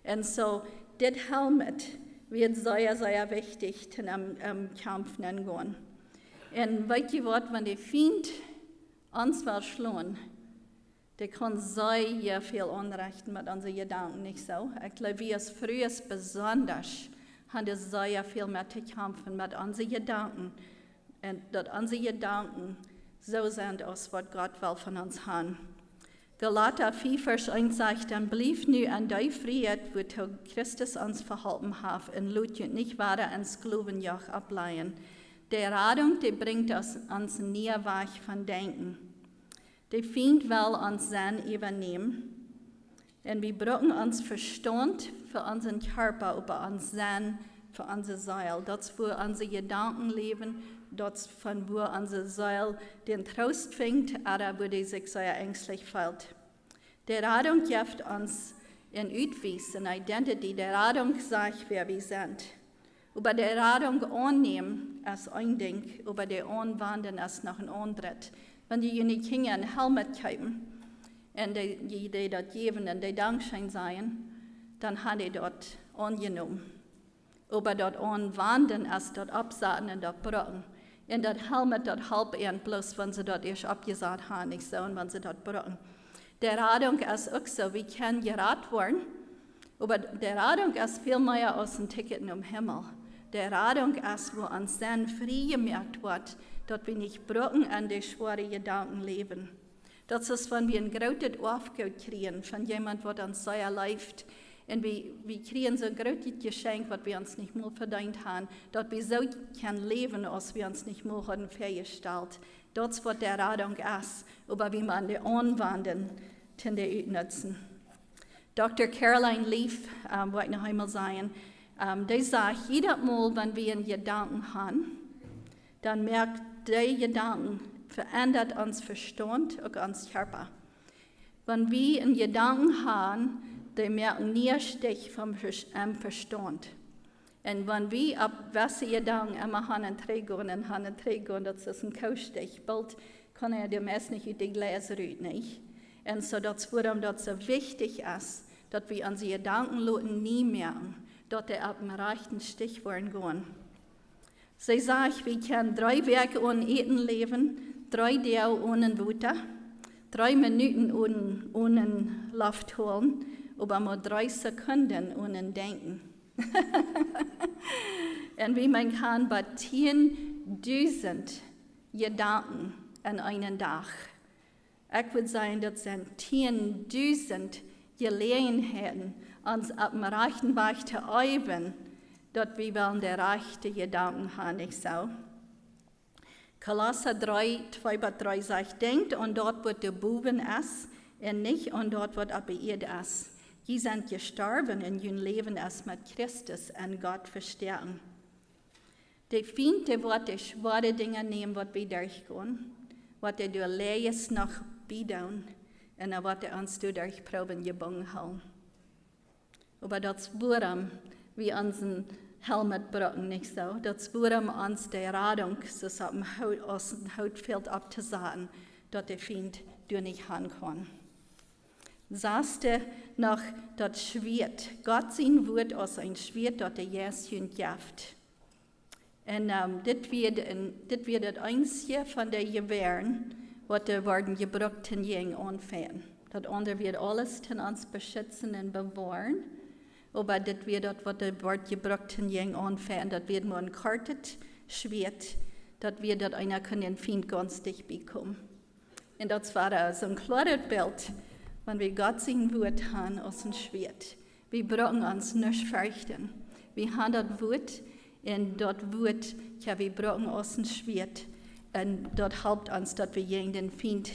Und so, das Helmet wird sehr, sehr wichtig am Kampf gehen. Und weißt du was, wenn der Feind uns verschlagen, der kann sehr viel Unrecht mit unseren Gedanken, nicht so? Ich glaube, wir als früher besonders haben sehr viel mit zu kämpfen mit unseren Gedanken. Und dass unsere Gedanken so sind, als was Gott will von uns haben. Galater 4, Vers 1 sagt, dann blieb nu an die Freiheit, wo Christus uns verhalten hat, und lut nicht weiter ans Glaubenjoch ableihen. Der Radung, die bringt uns näher weg von Denken. Der Feind will uns dann übernehmen. Und wir brauchen uns Verstand für unseren Körper, aber uns dann für unsere Seele. Das ist, wo unsere Gedanken leben, das von wo unsere Seele den Trost fängt, oder wo die sich sehr ängstlich fühlt. Der Radung gibt uns ein Ausweis, eine Identity. Der Radung sagt, wer wir sind. Über der Radung annehmen ist ein Ding, über der anwenden ist noch ein anderes. Wenn die Kinder ein Helmet kaufen und die das geben und die Dankschein sein, dann haben die dort angenommen. Aber dort anwenden ist dort absagen und dort brauchen. Und das Helmet dort halb ehren, bloß wenn sie dort erst abgesagt haben, nicht so, und wenn sie dort brauchen. Der Radung ist auch so, wir können gerat werden, aber der Radung ist viel mehr als ein Ticket im Himmel. Der Radung ist, wo uns dann frei gemerkt wird, dass wir nicht brauchen an die schweren Gedanken leben. Das ist, wenn wir ein großes Aufgabe kriegen von jemandem, der uns sehr läuft Und wir kriegen so ein großes Geschenk, was wir uns nicht mehr verdient haben, dass wir so können leben, als wir uns nicht mehr haben festgestellt. Das ist, was der Radung ist, aber wie man die anwenden, ausnutzen. Dr. Caroline Leaf, wollte ich noch einmal sagen, die sagt, jedes Mal, wenn wir einen Gedanken haben, dann merkt der Gedanken, verändert uns Verstand und uns Körper. Wenn wir einen Gedanken haben, die merken nicht dich vom Verstand. Und wenn wir ab welche Gedanken immer haben trägen, das ist ein Kaustich, bald kann die meisten nicht die Gläser nicht. Und so, das warum das so wichtig ist, dass wir unsere Gedanken nie merken, dass die ab dem rechten Stich wollen gehen. Sie sagt, wir können 3 Werke ohne Eten leben, 3 Tage ohne Wasser, 3 Minuten ohne Luft holen, aber nur 3 Sekunden ohne Denken. Und wie man kann bei 10.000 Gedanken an einem Tag. Ich würde sagen, das sind 10.000 Gelegenheiten, uns auf dem rechten Weg zu üben, dass wir wollen die rechten Gedanken haben, nicht so. Kolosser 3, 2-3 sagt, denkt an dort, wo der Buben ist, und nicht an dort, wo ab ihr ist. Die sind gestorben und ihr Leben ist mit Christus und Gott verstärken. Die Feinde, die schwere Dinge nehmen, was wir durchgehen, was die durch Lehres noch bieten, und was die uns durch Proben gebunden haben. Aber das warum wir unseren Helmet brauchen, nicht so. Das warum uns die Radung so aus dem Hautfeld abzusagen, dass der Feind durch nicht haben kann. Sagte noch, das Schwert. Gott sein Wort aus ein Schwert, das der Jesus gibt. Und das wird das einzige von den Jewäaren, was werden gebraucht in jenen Anfängen. Das andere wird alles in uns beschützen und bewahren. Aber das wird das, was gebraucht in jenen Anfängen, das wird nur ein kartet Schwert, das wird das einer kann den Feind ganz dicht bekommen. Und das war so ein klares Bild, wenn wir Gott sein Wort haben aus dem Schwert. Wir brauchen uns nicht fürchten. Wir haben das Wort, und das Wort, ja, wir brauchen aus dem Schwert. Und das hilft uns, dass wir gegen den Feind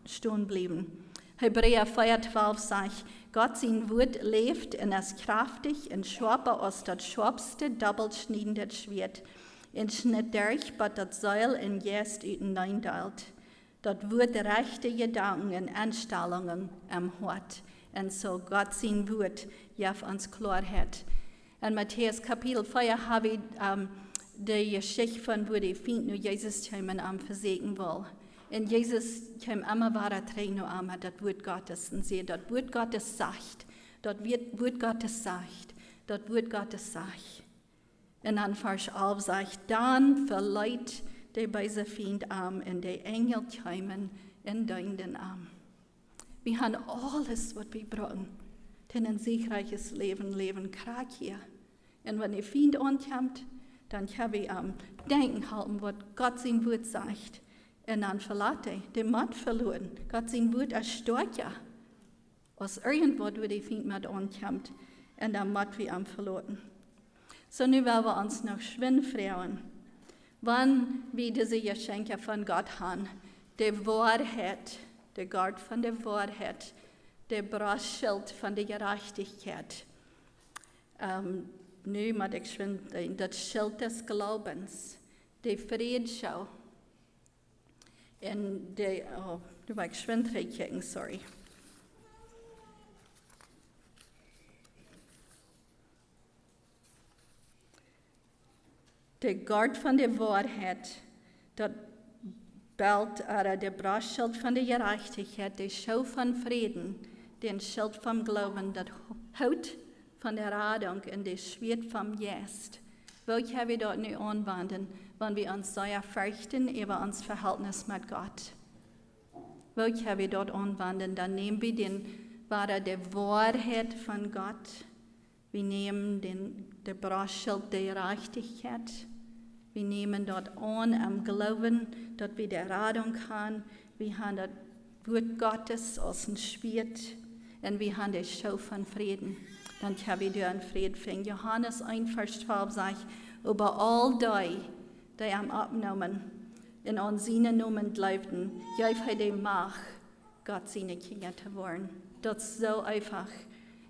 stehen bleiben. Hebräer 4,12 sagt, Gott sein Wort lebt und ist kraftig und schärfer als das schärfste, doppelschneidende Schwert. Und schnitt durch, bis das Seil in Geist hineindeilt. Das Wort rechte Gedanken und Einstellungen am Hort. Und so Gott sein Wort auf uns Klarheit. In Matthäus Kapitel 4 habe ich die Geschichte von, wo die Feind nur Jesus versägen will. Und Jesus kam immer weiter drin, das Wort Gottes. Und sie, das Wort Gottes sagt, das Wort Gottes sagt, das Wort Gottes sagt. Und dann Vers 11 sagt, dann verleiht die böse Feind Arm und die Engel kommen in deinen Arm. Wir haben alles, was wir brauchen, denn ein siegreiches Leben krieg hier. Und wenn der Feind ankommt, dann kann ich am Denken halten, was Gott sein Wort sagt. Und dann verlässt er den Matt verloren. Gott sein Wort ist stärker als irgendwas, wo der Feind mit ankommt. Und dann Matt wir am verloren. So, nun wollen wir uns noch schwind freuen. Wann wir diese Geschenke von Gott haben, die Wahrheit, der Gott von der Wahrheit, der Brustschild von der Gerechtigkeit. Nu moet ik schwind, das Schild des Glaubens, die Friedschau. Und die, nu moet ik schwind kijken, sorry. Der Gott von der Wahrheit, das Bild oder der Brustschild von der Gerechtigkeit, der Schau von Frieden, den Schild vom Glauben, das Haut von der Radung und das Schwert vom Geist. Welch haben wir dort nicht anwenden, wenn wir uns sehr fürchten über unser Verhältnis mit Gott? Welch haben wir dort anwenden? Dann nehmen wir die Wahrheit von Gott. Wir nehmen der Brustschild der Gerechtigkeit. Wir nehmen dort an am Glauben, dass wir die Radung haben. Wir haben das Wort Gottes aus dem Schwert. und wir haben die Schau von Frieden. Dann kann wir dir an Frieden finden. Johannes 1, Vers 12 sagt, über all die am abgenommen, in an seine Namen glaubten, gib er die Macht, Gott seine Kinder zu werden. Das ist so einfach.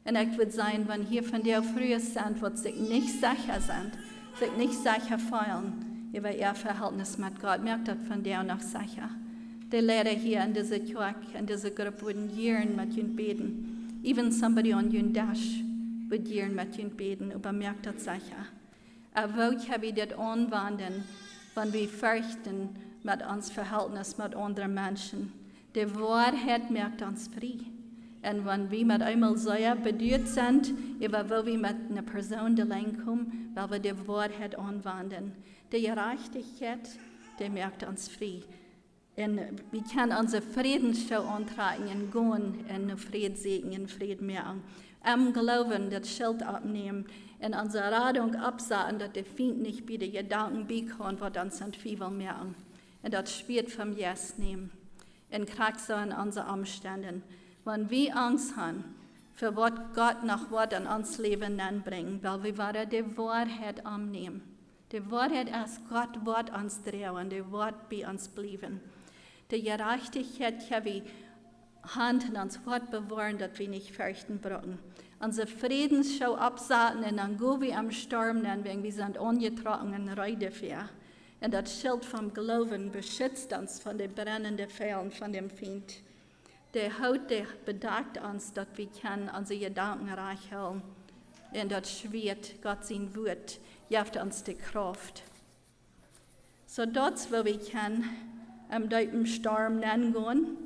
Und ich würde sagen, wenn hier von der früher sind, wo sich nicht sicher sind, sich nicht sicher fühlen über ihr Verhältnis mit Gott, merkt das von der noch sicher. Die Lehrer hier in dieser Kirche, in dieser Gruppe, würden Jewäaren mit ihnen beten. Even somebody on Welkom wird Jewäaren mit ihnen beten, aber merkt das sicher. Aber wo habe ich das anwenden, wenn wir fürchten mit uns Verhältnis mit anderen Menschen? Die Wahrheit macht uns frei. Und wenn wir mit einmal so bedeutet sind, über wo wir mit einer Person allein kommen, weil wir die Wahrheit anwenden. Die Gerechtigkeit, die macht uns frei. Und wir können unsere Friedensschau antragen und gehen und Frieden segnen, Frieden machen. Am Glauben das Schild abnehmen und unsere Radung absagen, dass der Feind nicht bei den Gedanken bekommt, was uns in Fieber machen. Und das Schwert vom Yes nehmen. Und kriegt so in unseren Umständen. Wenn wir Angst haben, für was Gott noch was in uns Leben bringt, weil wir werden die Wahrheit annehmen. Die Wahrheit ist, Gott wird uns drehen, die wird bei uns bleiben. Die Gerechtigkeit kann wir Hand in uns Wort bewahren, dass wir nicht fürchten brauchen. Unsere Friedensschau absaten und dann gehen wir am Sturm, wenn wir sind ungetrocknet und reide für. Und das Schild vom Glauben beschützt uns von den brennenden Pfeilen von dem Feind. Der Haut, der bedeckt uns, dass wir unsere Gedanken reich halten. Und das Schwert, Gott sein Wort, gibt uns die Kraft. So dort, wo wir am deutschen Sturm gehen,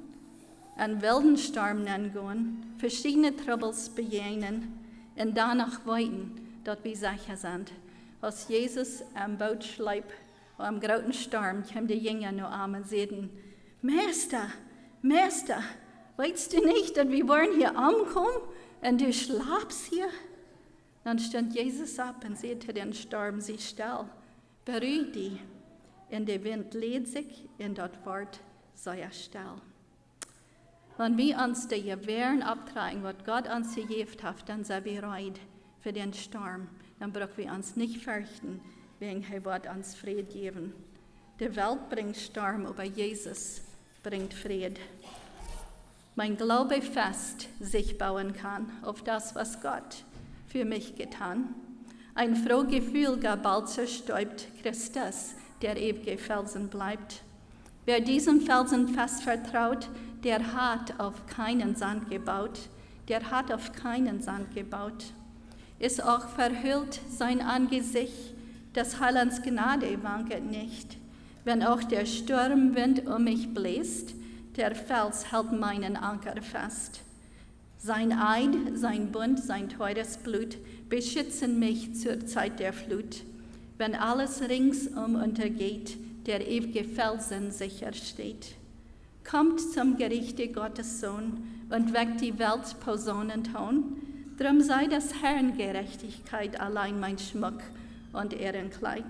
einen wilden Sturm gehen, verschiedene Troubles begegnen und danach warten, dass wir sicher sind. Als Jesus am Boot schleibt, am großen Sturm, kamen die Jünger noch an und sagten, Meister, weißt du nicht, dass wir wollen hier ankommen und du schlafst hier? Dann stand Jesus auf und sagte den Sturm, sei still, beruhig dich. Und der Wind lädt sich und das Wort sei still. Wenn wir uns die Jewäaren abtragen, was Gott uns gegeben hat, dann sind wir bereit für den Sturm. Dann brauchen wir uns nicht fürchten, wegen er wird uns Frieden geben. Die Welt bringt Sturm, aber Jesus bringt Frieden. Mein Glaube fest sich bauen kann auf das, was Gott für mich getan. Ein frohes Gefühl gar bald zerstäubt Christus, der ewige Felsen bleibt. Wer diesem Felsen fest vertraut, der hat auf keinen Sand gebaut, Ist auch verhüllt sein Angesicht, des Heilands Gnade wankelt nicht. Wenn auch der Sturmwind um mich bläst, der Fels hält meinen Anker fest. Sein Eid, sein Bund, sein teures Blut beschützen mich zur Zeit der Flut. Wenn alles ringsum untergeht, der ewige Felsen sicher steht. Kommt zum Gerichte Gottes Sohn und weckt die Welt Posaunenton. Drum sei des Herrn Gerechtigkeit allein mein Schmuck und Ehrenkleid.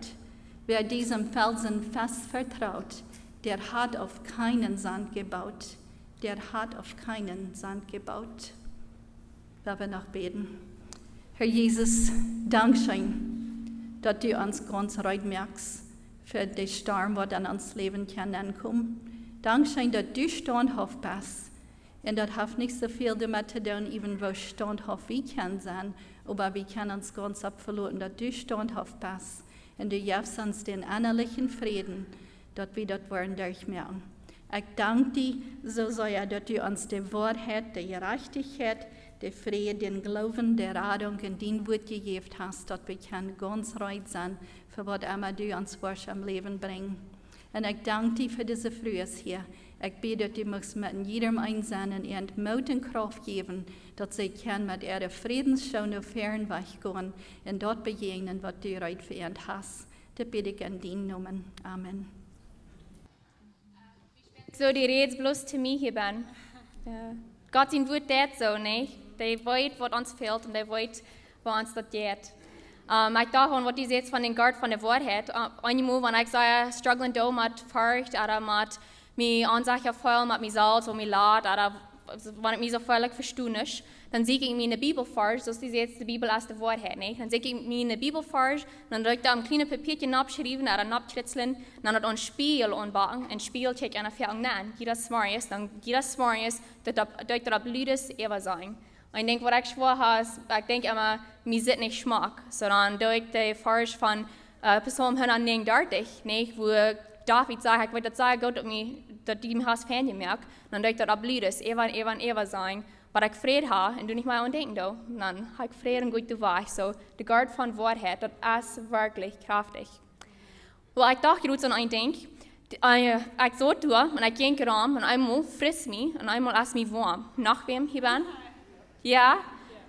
Wer diesem Felsen fest vertraut, der hat auf keinen Sand gebaut. Wollen wir noch beten? Herr Jesus, Dankeschön, dass du uns ganz reut merkst für den Sturm, der an uns Leben kann kommen. Dankeschön, dass du standhaft bist. Und das hat nicht so viel damit zu tun, even wo standhaft wir können sein, aber wir können uns ganz abverloren, dass du standhaft bist. Und du gibst uns den innerlichen Frieden, dass wir das wollen durchmerken. Ich danke dir so sehr, dass du uns die Wahrheit, die Gerechtigkeit, den Frieden, den Glauben, die Radung in dein Wort gegeben hast, dass wir ganz reut sein, für was immer du uns im Leben bringst. Und ich danke dir für diese Frues hier. Ich bete, dass du möchtest mit jedem Einzelnen ihren Mut und Kraft geben, dass sie mit ihrer Friedensschau auf fern weggehen und dort begegnen, was du heute für ihn hast. Das bete ich in deinen Namen. Amen. So die Rede bloß zu mir hier bin. Gott sein Wort das so, ne? Der weiß, was uns fehlt und der weiß, was uns das geht. Ich dachte, was du jetzt von den Gott von der Wahrheit, einmal, wenn ich so struggling da mit Furcht oder mit mir Ansache voll mit mir Salz und mir Lad oder wanneer ik me zo veilig verstoenisch, dan zie ik me in de Bibelvers, zoals die zegt, de Bibel als de waarheid, nee? Dan zie ik me in de Bibelvers, dan druk ik daar een kleine papiertje opschrijven, naar een opschritselen, dan het een spiegel aanbakken, en spiegel check aan de vergang aan. Jedes morgens, dan jedes morgens, dat er op Lüdes even zijn. En ik denk, wat ik schwör has, ik denk immer, mir zit nicht schmack. So dann doe ik de Vers van Psalm 139, nee? Wo David sagt, ik weet dat zij God dat die me has fan gemerkt, dan doe ik dat op Lüdes, even zijn. Maar ik vrede ha, en doe niet meer aan denken, dan heb ik vrede en goed te weg. So, de Gott van waarheid, dat is werkelijk krachtig. Wel, ik dacht goed aan denk, ik zo doe, en ik ging erom, en eenmaal fris me, en eenmaal is me warm. Nach wem hier ben? Ja?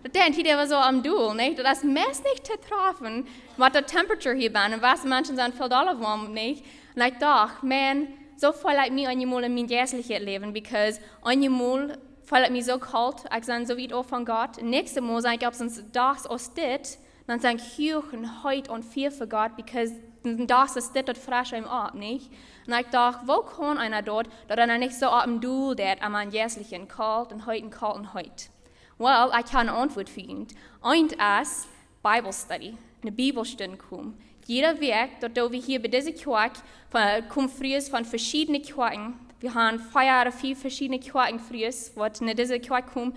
Dat denkt hij was zo am doel, nee? Dat is meest niet te treffen, wat de temperatuur hier ben, en was mensen zijn veel dollar warm, nee? En ik dacht, man, zo voel ik me eenmaal in mijn geestelijke leven, because eenmaal voel ik me zo kalt, ik ben zo weit af van God. Nächste Mal zeg ik op zijn dags als dit, dan zeg ik heel en heute en veel voor God, because een dags als dit, dat fresh hem op, niet? En ik dacht, wo kan einer dort, dat er niet zo op een doel deed, aan mijn geestelijke, kalt en heute. Wel, ik kan een antwoord vinden. Eind is Bibelstudy, een Bibelstunde komen. Jeder week, dat we hier bij deze kerk, komen Frues van verschillende kerken. We hebben 4 verschillende kerken Frues, wat naar deze kerk komen,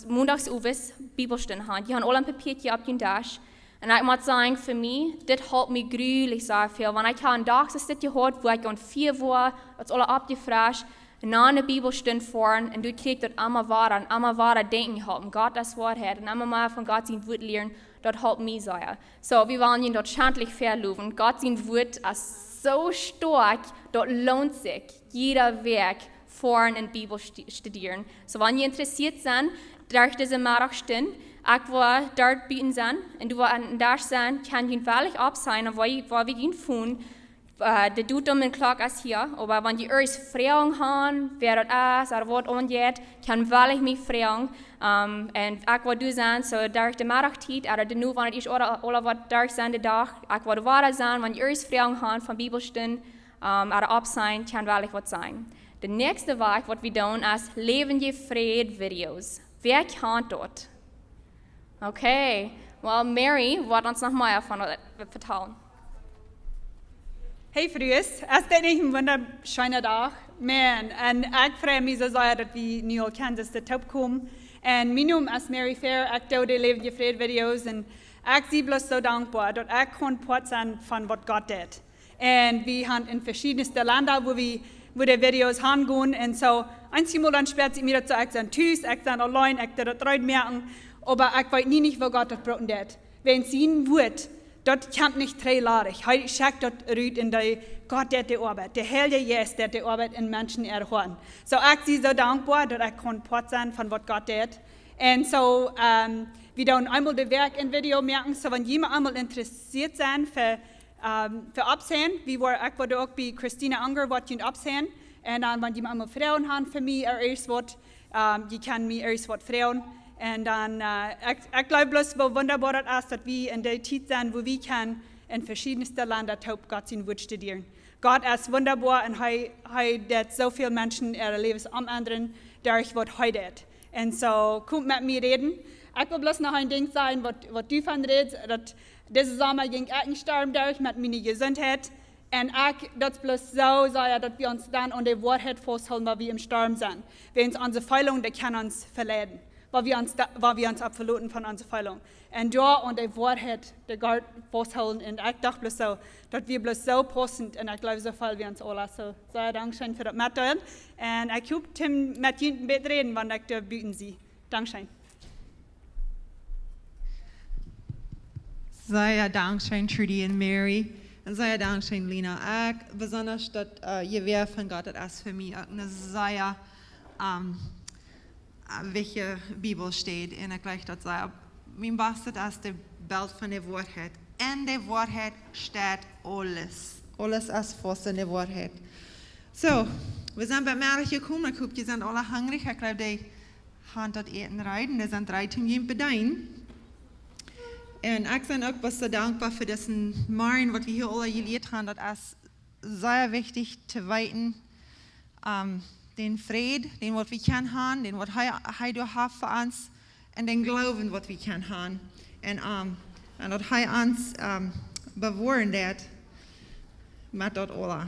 mondagsovers Bibelstunde hebben. Die hebben alle een papiertje op hun dash. En ik moet zeggen, voor mij, dit helpt me gruwelijk zo veel. Want ik heb een dag zoals dit gehoord, waar ik om 4 uur, dat is alle opgevraagd, na een Bibelstunde voeren, en du kriegt dat allemaal ware denken helpen. Gott is waarheid, en allemaal van God zijn woord leren, dat helpt me sehr. So, wir wollen ihn dort schadlich verloben. Gott sein Wort ist so stark, dort lohnt sich jeder Weg vorn in Bibel studieren. So, wenn ihr interessiert seid, durch diese Mittagsstunde, ich war dort bieten sein, und du war da sein, kann ihn wirklich ab sein, wo wir ihn tun. De doet om een klok als hier, maar wanneer je eerst vragen gaan, wer dat is, of wat ongeet, kan wel ik me vragen. En ik wil doen zijn, zo door de middagtijd, of de nu wanneer is alle wat door zijn de dag, ik wil waar zijn, wanneer je eerst vragen gaan van Bibelstunde, of op zijn, kan wel ik wat zijn. De nächste week wat we doen is Läwendje Fräd video's. Wer kan dat? Oké, well Mary wordt ons nog meer van vertellen. Hey Frues, is dit niet een wonderschöne dag? Man, en ik freue mich so sehr, dat we nu al Kansas de top komen. En mijn naam is Mary Fair, ik doe de Läwendje Fräd video's en ik zie bloß zo dankbaar dat ik kon poat zijn van wat God deed. En we hebben in verschillende landen, wo de video's gaan en zo. Einmal dann sperrt sie mir dazu, ich bin thuis, ich bin allein, ich doe dat merken, aber ich weiß nicht, wo Gott dat broten deed. Wenn sie ihn wird, dat kan niet trelarig. Hij schakt dat uit in de God deed de arbeid. De Heilige Geest deed de arbeid in mensen erhoren. So ik zie zo dankbaar dat ik kon poat zijn van wat God deed. En zo, we doen eenmaal de werk in video merken, so wenn jemand eenmaal interessiert zijn voor opzien, ik word ook bij Christina Unger wat je opzien. En dan, wenn jemand eenmaal vrouwen hebben voor mij, eerst wat, je kan mij eerst wat vrouwen. En dan, ik geloof bloß, wo wunderbar het is dat we in de tijd zijn, wo we kan in verschillende landen op God zijn woord studieren. God is wunderbar en hij deed zoveel mensen ihre levens omanderen door wat hij deed. En zo, kom met mij reden. Ik wil bloß nog een ding zeggen, wat du van redt, dat deze zomer ging ik een storm door met mijn gezondheid. En dat is bloß zo zeggen dat we ons dan aan de waarheid vasthouden, waar we im Sturm zijn. Wens onze feilung, die kan ons verleiden. Waar we ons abverloten van onze feilung. En door aan de waarheid, de God vasthouden. En ik dacht bloß zo, dat we bloß zo passend, en ik geloof zo veel we ons alle. So, sehr dankschön voor dat mettelen. En ik hoop Tim met je een beetje reden, want ik daar buiten zie. Dankschön. Sehr dankschön, Trudy und Mary. Und sehr dankschön, Lina. Ich, besonders, dass Jewäaren von Gott, das ist für mich auch eine sehr welche Bibel steht. Und ich gleich dort sage, mein Bastard ist das Bild von der Wahrheit. In der Wahrheit steht alles. Alles ist fast in der Wahrheit. So, wir sind bei Märchen gekommen. Ich hoffe, die sind alle hungrig. Ich glaube, die haben dort eten rein. Die sind 13 Jahre bedein. Und ich bin auch so dankbar für das Morjen, was wir hier alle gelehrt haben. Das ist sehr wichtig zu weiten. den Fräd, den wat wir können haben, den wat hij hat für uns, und den Glauben, wat wir können haben. Und dat hij uns bewahren wird mit dat alles.